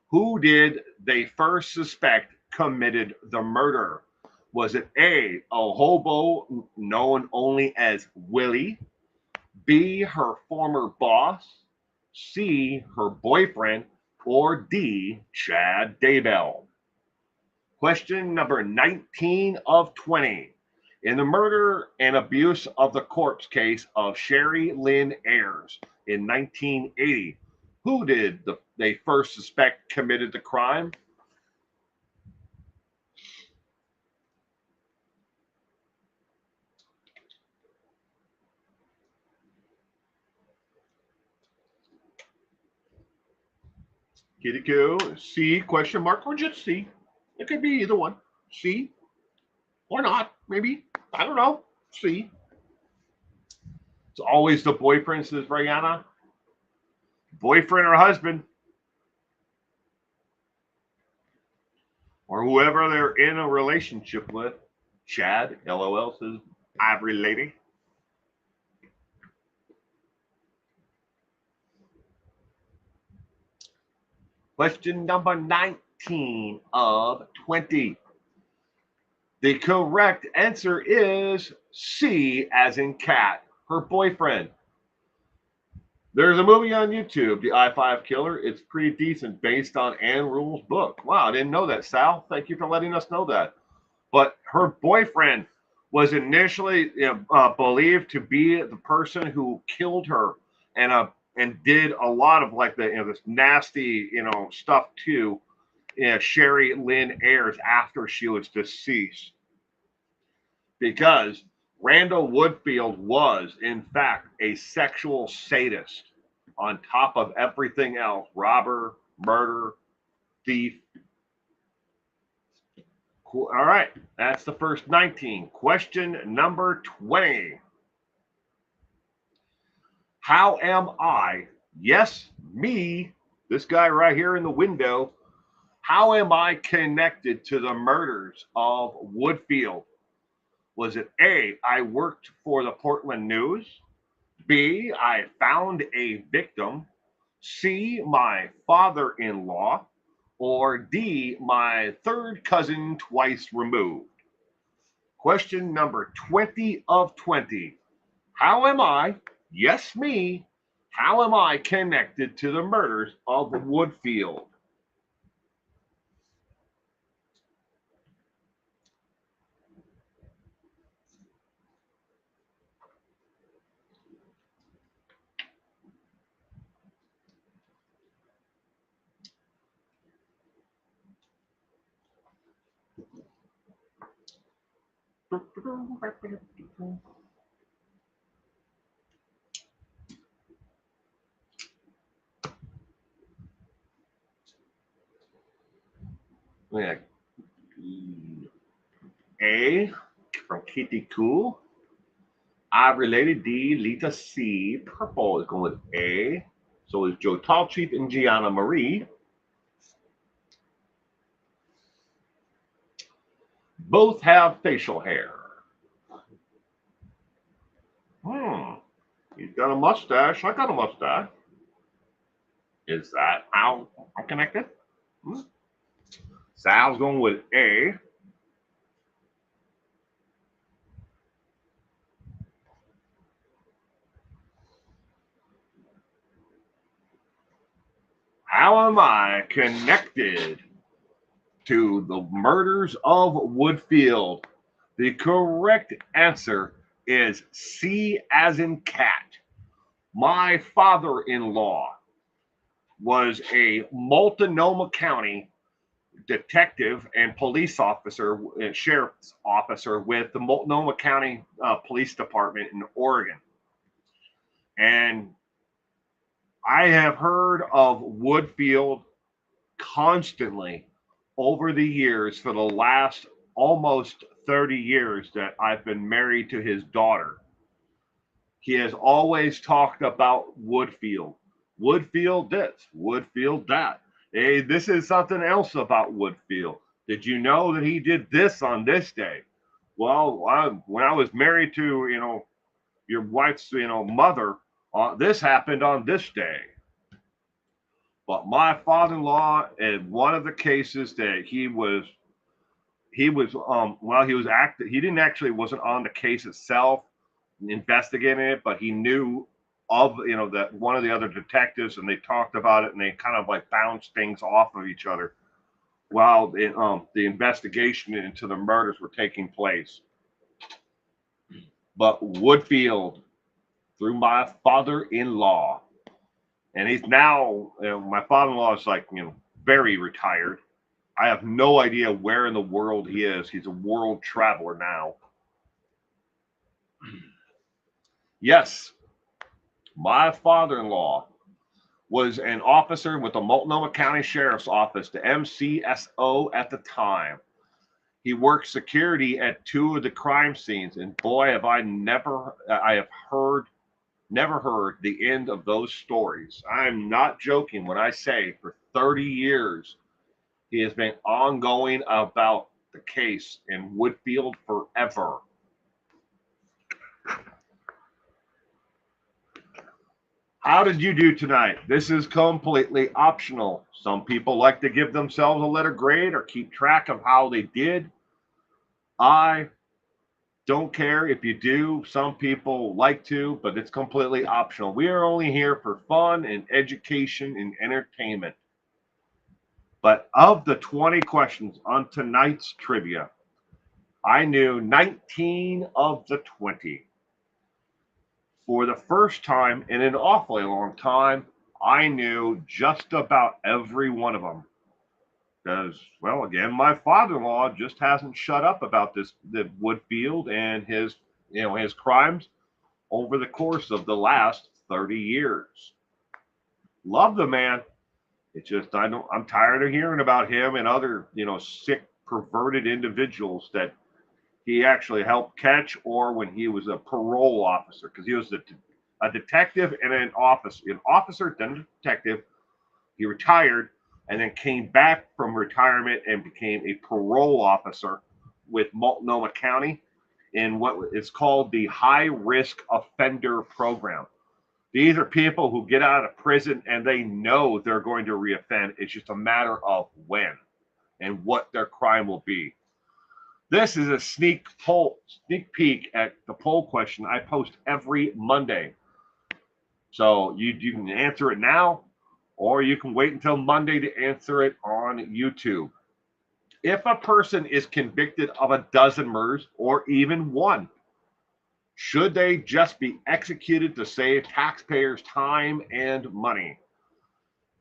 who did they first suspect committed the murder? Was it A, a hobo known only as Willie, B, her former boss, C, her boyfriend, or D, Chad Daybell? Question number 19 of 20. In the murder and abuse of the corpse case of Sherry Lynn Ayers in 1980, who did they first suspect committed the crime? Kitty Coo, C, question mark, or just C. It could be either one. C or not, maybe. I don't know. C. It's always the boyfriend, says Brianna. Boyfriend or husband. Or whoever they're in a relationship with. Chad, LOL, says Ivory Lady. Question number 19 of 20. The correct answer is C, as in cat, her boyfriend. There's a movie on YouTube, The I-5 Killer. It's pretty decent, based on Ann Rule's book. Wow, I didn't know that, Sal. Thank you for letting us know that. But her boyfriend was initially believed to be the person who killed her and did a lot of like this nasty stuff to Sherry Lynn Ayres after she was deceased, because Randall Woodfield was, in fact, a sexual sadist on top of everything else. Robber, murder, thief. Cool. All right, that's the first 19. Question number 20. How am I, yes, me, this guy right here in the window, how am I connected to the murders of Woodfield? Was it A, I worked for the Portland News? B, I found a victim? C, my father-in-law? Or D, my third cousin twice removed? Question number 20 of 20. How am I, yes me, how am I connected to the murders of Woodfield? Yeah. A from Kitty Cool. I related D, Lita C. Purple is going with A. So is Joe Tallcheap and Gianna Marie. Both have facial hair. He's got a mustache. I got a mustache. Is that how I'm connected? Sal's going with A. How am I connected to the murders of Woodfield? The correct answer is C, as in cat. My father-in-law was a Multnomah County detective and police officer, sheriff's officer with the Multnomah County Police Department in Oregon. And I have heard of Woodfield constantly over the years for the last almost 30 years that I've been married to his daughter. He has always talked about Woodfield. Woodfield this, Woodfield that. Hey, this is something else about Woodfield. Did you know that he did this on this day? Well, when I was married to, your wife's, mother, this happened on this day. But my father-in-law, in one of the cases that he was while he was active, he didn't actually wasn't on the case itself, investigating it, but he knew of that one of the other detectives, and they talked about it, and they kind of like bounced things off of each other while the investigation into the murders were taking place. But Woodfield, through my father-in-law, and he's now, my father-in-law is like, very retired. I have no idea where in the world he is. He's a world traveler now. Yes, my father-in-law was an officer with the Multnomah County Sheriff's Office, the MCSO at the time. He worked security at two of the crime scenes, and boy, have I never heard the end of those stories. I'm not joking when I say for 30 years he has been ongoing about the case in Woodfield forever. How did you do tonight? This is completely optional. Some people like to give themselves a letter grade or keep track of how they did. I don't care if you do. Some people like to, but it's completely optional. We are only here for fun and education and entertainment. But of the 20 questions on tonight's trivia, I knew 19 of the 20. For the first time in an awfully long time, I knew just about every one of them. Because, well, again, my father-in-law just hasn't shut up about the Woodfield and his crimes over the course of the last 30 years. Love the man. It's just I'm tired of hearing about him and other, sick, perverted individuals that he actually helped catch, or when he was a parole officer, because he was a detective and an officer, then a detective. He retired and then came back from retirement and became a parole officer with Multnomah County in what is called the High Risk Offender Program. These are people who get out of prison and they know they're going to reoffend. It's just a matter of when and what their crime will be. This is a sneak peek at the poll question I post every Monday. So you can answer it now, or you can wait until Monday to answer it on YouTube. If a person is convicted of a dozen murders or even one, should they just be executed to save taxpayers' time and money?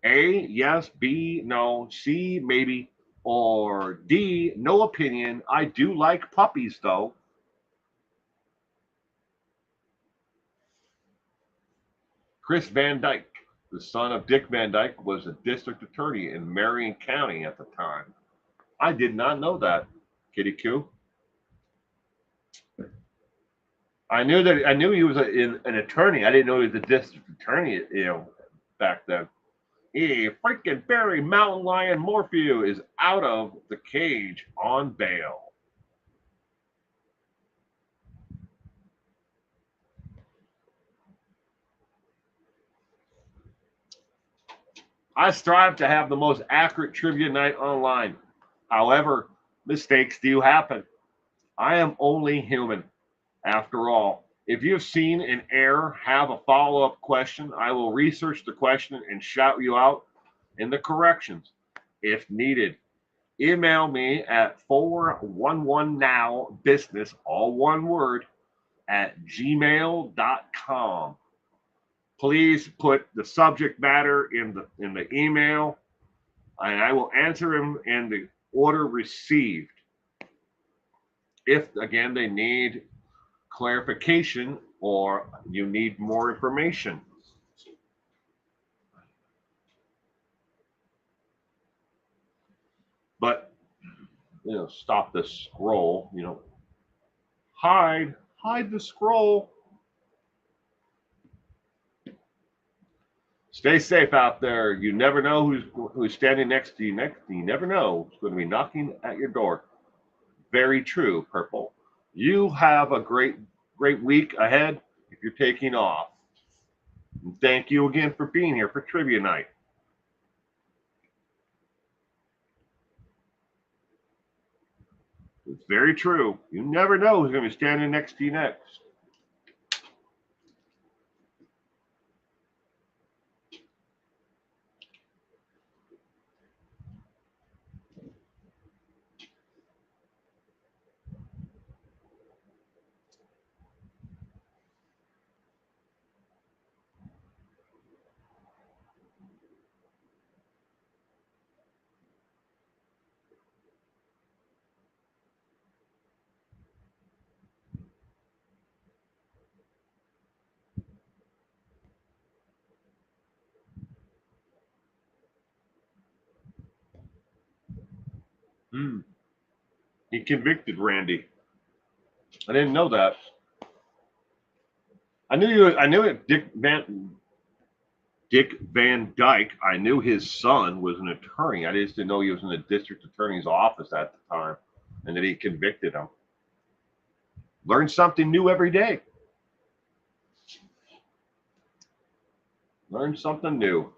A, yes. B, no. C, maybe. Or D, no opinion. I do like puppies, though. Chris Van Dyke, the son of Dick Van Dyke, was a district attorney in Marion County at the time. I did not know that, Kitty Coo. I knew he was an attorney. I didn't know he was a district attorney, back then. Freaking Barry Mountain Lion Morphew is out of the cage on bail. I strive to have the most accurate trivia night online. However, mistakes do happen. I am only human. After all, if you've seen an error, have a follow-up question, I will research the question and shout you out in the corrections if needed. Email me at 411nowbusiness, all one word, at gmail.com. Please put the subject matter in the email, and I will answer them in the order received. If, again, they need clarification or you need more information. But, stop the scroll, hide the scroll. Stay safe out there. You never know who's standing next to you next. You never know who's going to be knocking at your door. Very true, Purple. You have a great week ahead if you're taking off. And thank you again for being here for Trivia Night. It's very true. You never know who's going to be standing next to you next. Mm. He convicted Randy. I didn't know that. I knew it. Dick Van Dyke. I knew his son was an attorney. I just didn't know he was in the district attorney's office at the time, and that he convicted him. Learn something new every day. Learn something new.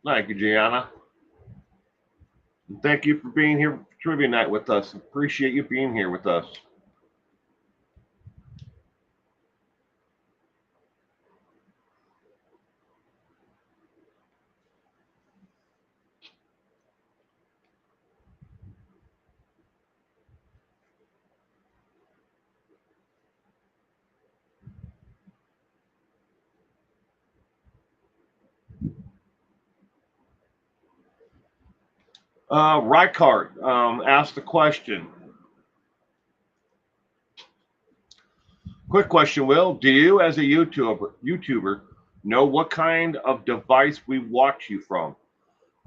Thank you, Gianna. And thank you for being here for trivia night with us. Appreciate you being here with us. Rykart asked the question. Quick question, Will. Do you, as a YouTuber, know what kind of device we watch you from?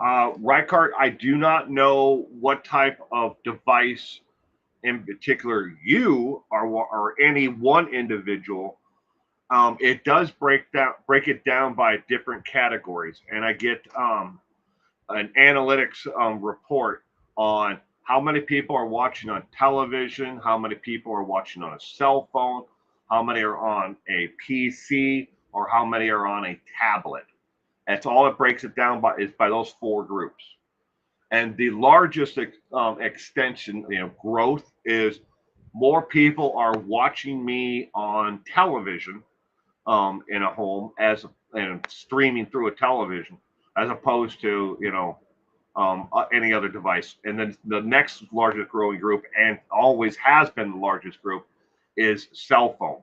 Rykart, I do not know what type of device in particular you or any one individual. It does break it down by different categories, and I get an analytics report on how many people are watching on television, how many people are watching on a cell phone, how many are on a PC, or how many are on a tablet. That's all it breaks it down by is by those four groups. And the largest extension, growth is more people are watching me on television in a home and streaming through a television as opposed to any other device. And then the next largest growing group, and always has been the largest group, is cell phone.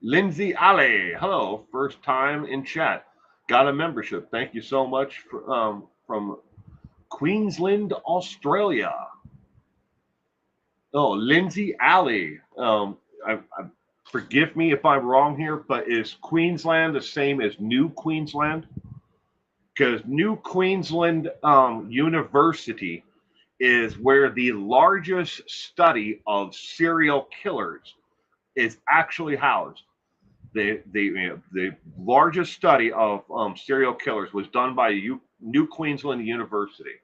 Lindsay Ale, hello, first time in chat. Got a membership. Thank you so much from Queensland, Australia. Oh, Lindsay Alley. Forgive me if I'm wrong here, but is Queensland the same as New Queensland? Because New Queensland University is where the largest study of serial killers is actually housed. The largest study of serial killers was done by New Queensland University.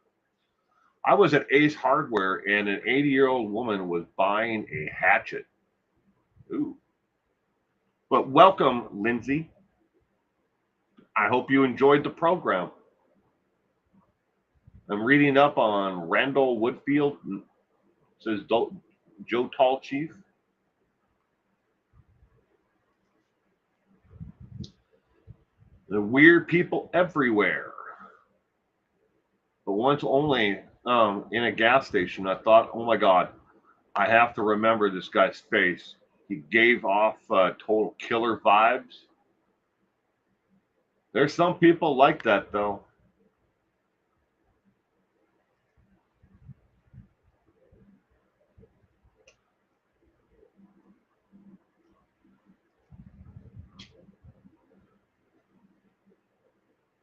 I was at Ace Hardware, and an 80-year-old woman was buying a hatchet. Ooh. But welcome, Lindsay. I hope you enjoyed the program. I'm reading up on Randall Woodfield. It says Joe Tall Chief. The weird people everywhere. But once only in a gas station, I thought, oh my God, I have to remember this guy's face. He gave off total killer vibes. There's some people like that, though.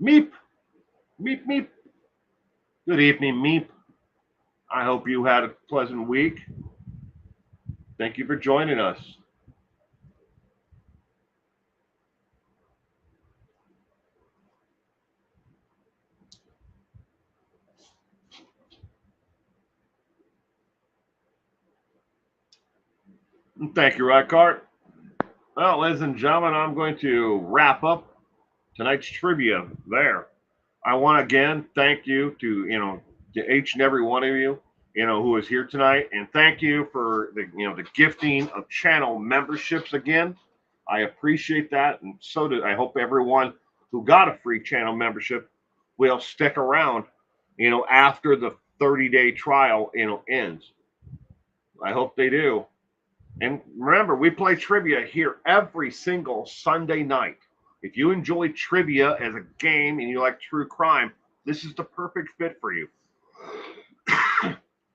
Meep, meep, meep. Good evening, Meep. I hope you had a pleasant week. Thank you for joining us. Thank you, Rykart. Well, ladies and gentlemen, I'm going to wrap up tonight's trivia there. I want to again thank you to each and every one of you who is here tonight, and thank you for the gifting of channel memberships again. I appreciate that, and so do I hope everyone who got a free channel membership will stick around after the 30-day trial ends. I hope they do. And remember, we play trivia here every single Sunday night. If you enjoy trivia as a game and you like true crime, this is the perfect fit for you.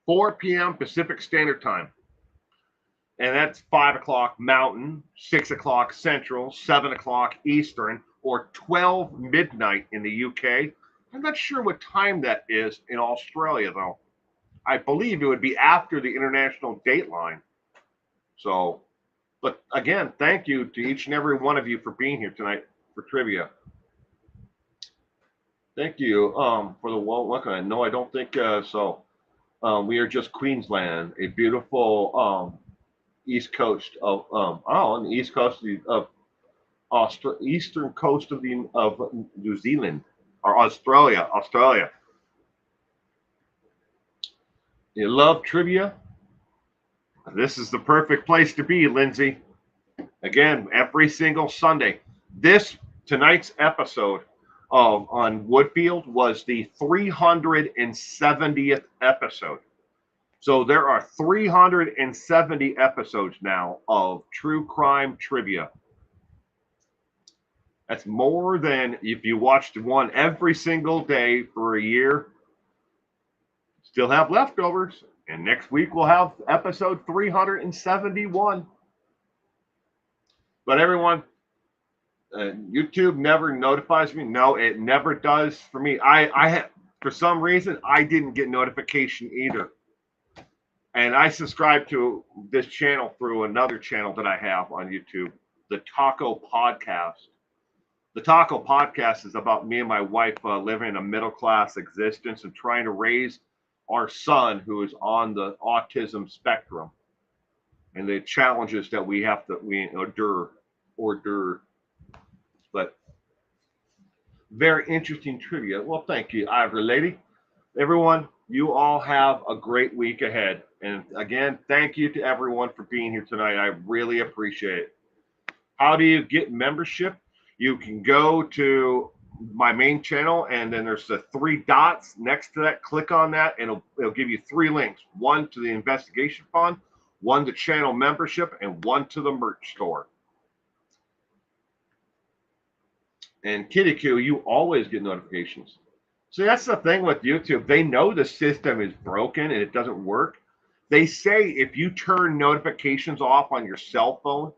4 p.m. Pacific Standard Time. And that's 5 o'clock Mountain, 6 o'clock Central, 7 o'clock Eastern, or 12 midnight in the UK. I'm not sure what time that is in Australia, though. I believe it would be after the international dateline. So, but again, thank you to each and every one of you for being here tonight for trivia. Thank you for the welcome. No, I don't think so. We are just Queensland, a beautiful east coast of on the east coast of eastern coast of New Zealand or Australia. You love trivia? This is the perfect place to be, Lindsay. Again, every single Sunday. Tonight's episode on Woodfield was the 370th episode. So there are 370 episodes now of true crime trivia. That's more than if you watched one every single day for a year. Still have leftovers. And next week we'll have episode 371. But everyone, YouTube never notifies me. No, it never does for me. I have, for some reason, I didn't get notification either. And I subscribe to this channel through another channel that I have on YouTube, the Taco Podcast. The Taco Podcast is about me and my wife living a middle-class existence and trying to raise our son who is on the autism spectrum and the challenges that we endure. But very interesting trivia. Well, thank you, Ivory Lady. Everyone, you all have a great week ahead. And again, thank you to everyone for being here tonight. I really appreciate it. How do you get membership? You can go to my main channel, and then there's the 3 dots next to that. Click on that, and it'll give you 3 links. One to the investigation fund, one to channel membership, and one to the merch store. And Kitty Q, you always get notifications. See, that's the thing with YouTube. They know the system is broken and it doesn't work. They say if you turn notifications off on your cell phone,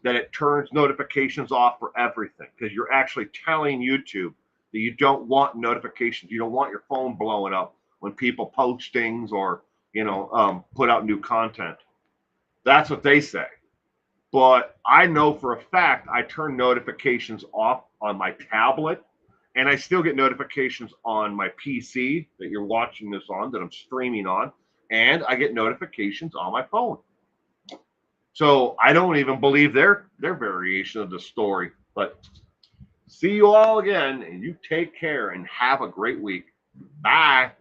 that it turns notifications off for everything, because you're actually telling YouTube that you don't want notifications. You don't want your phone blowing up when people post things or, put out new content. That's what they say. But I know for a fact I turn notifications off on my tablet, and I still get notifications on my PC that you're watching this on, that I'm streaming on, and I get notifications on my phone. So I don't even believe their variation of the story. But see you all again, and you take care and have a great week. Bye.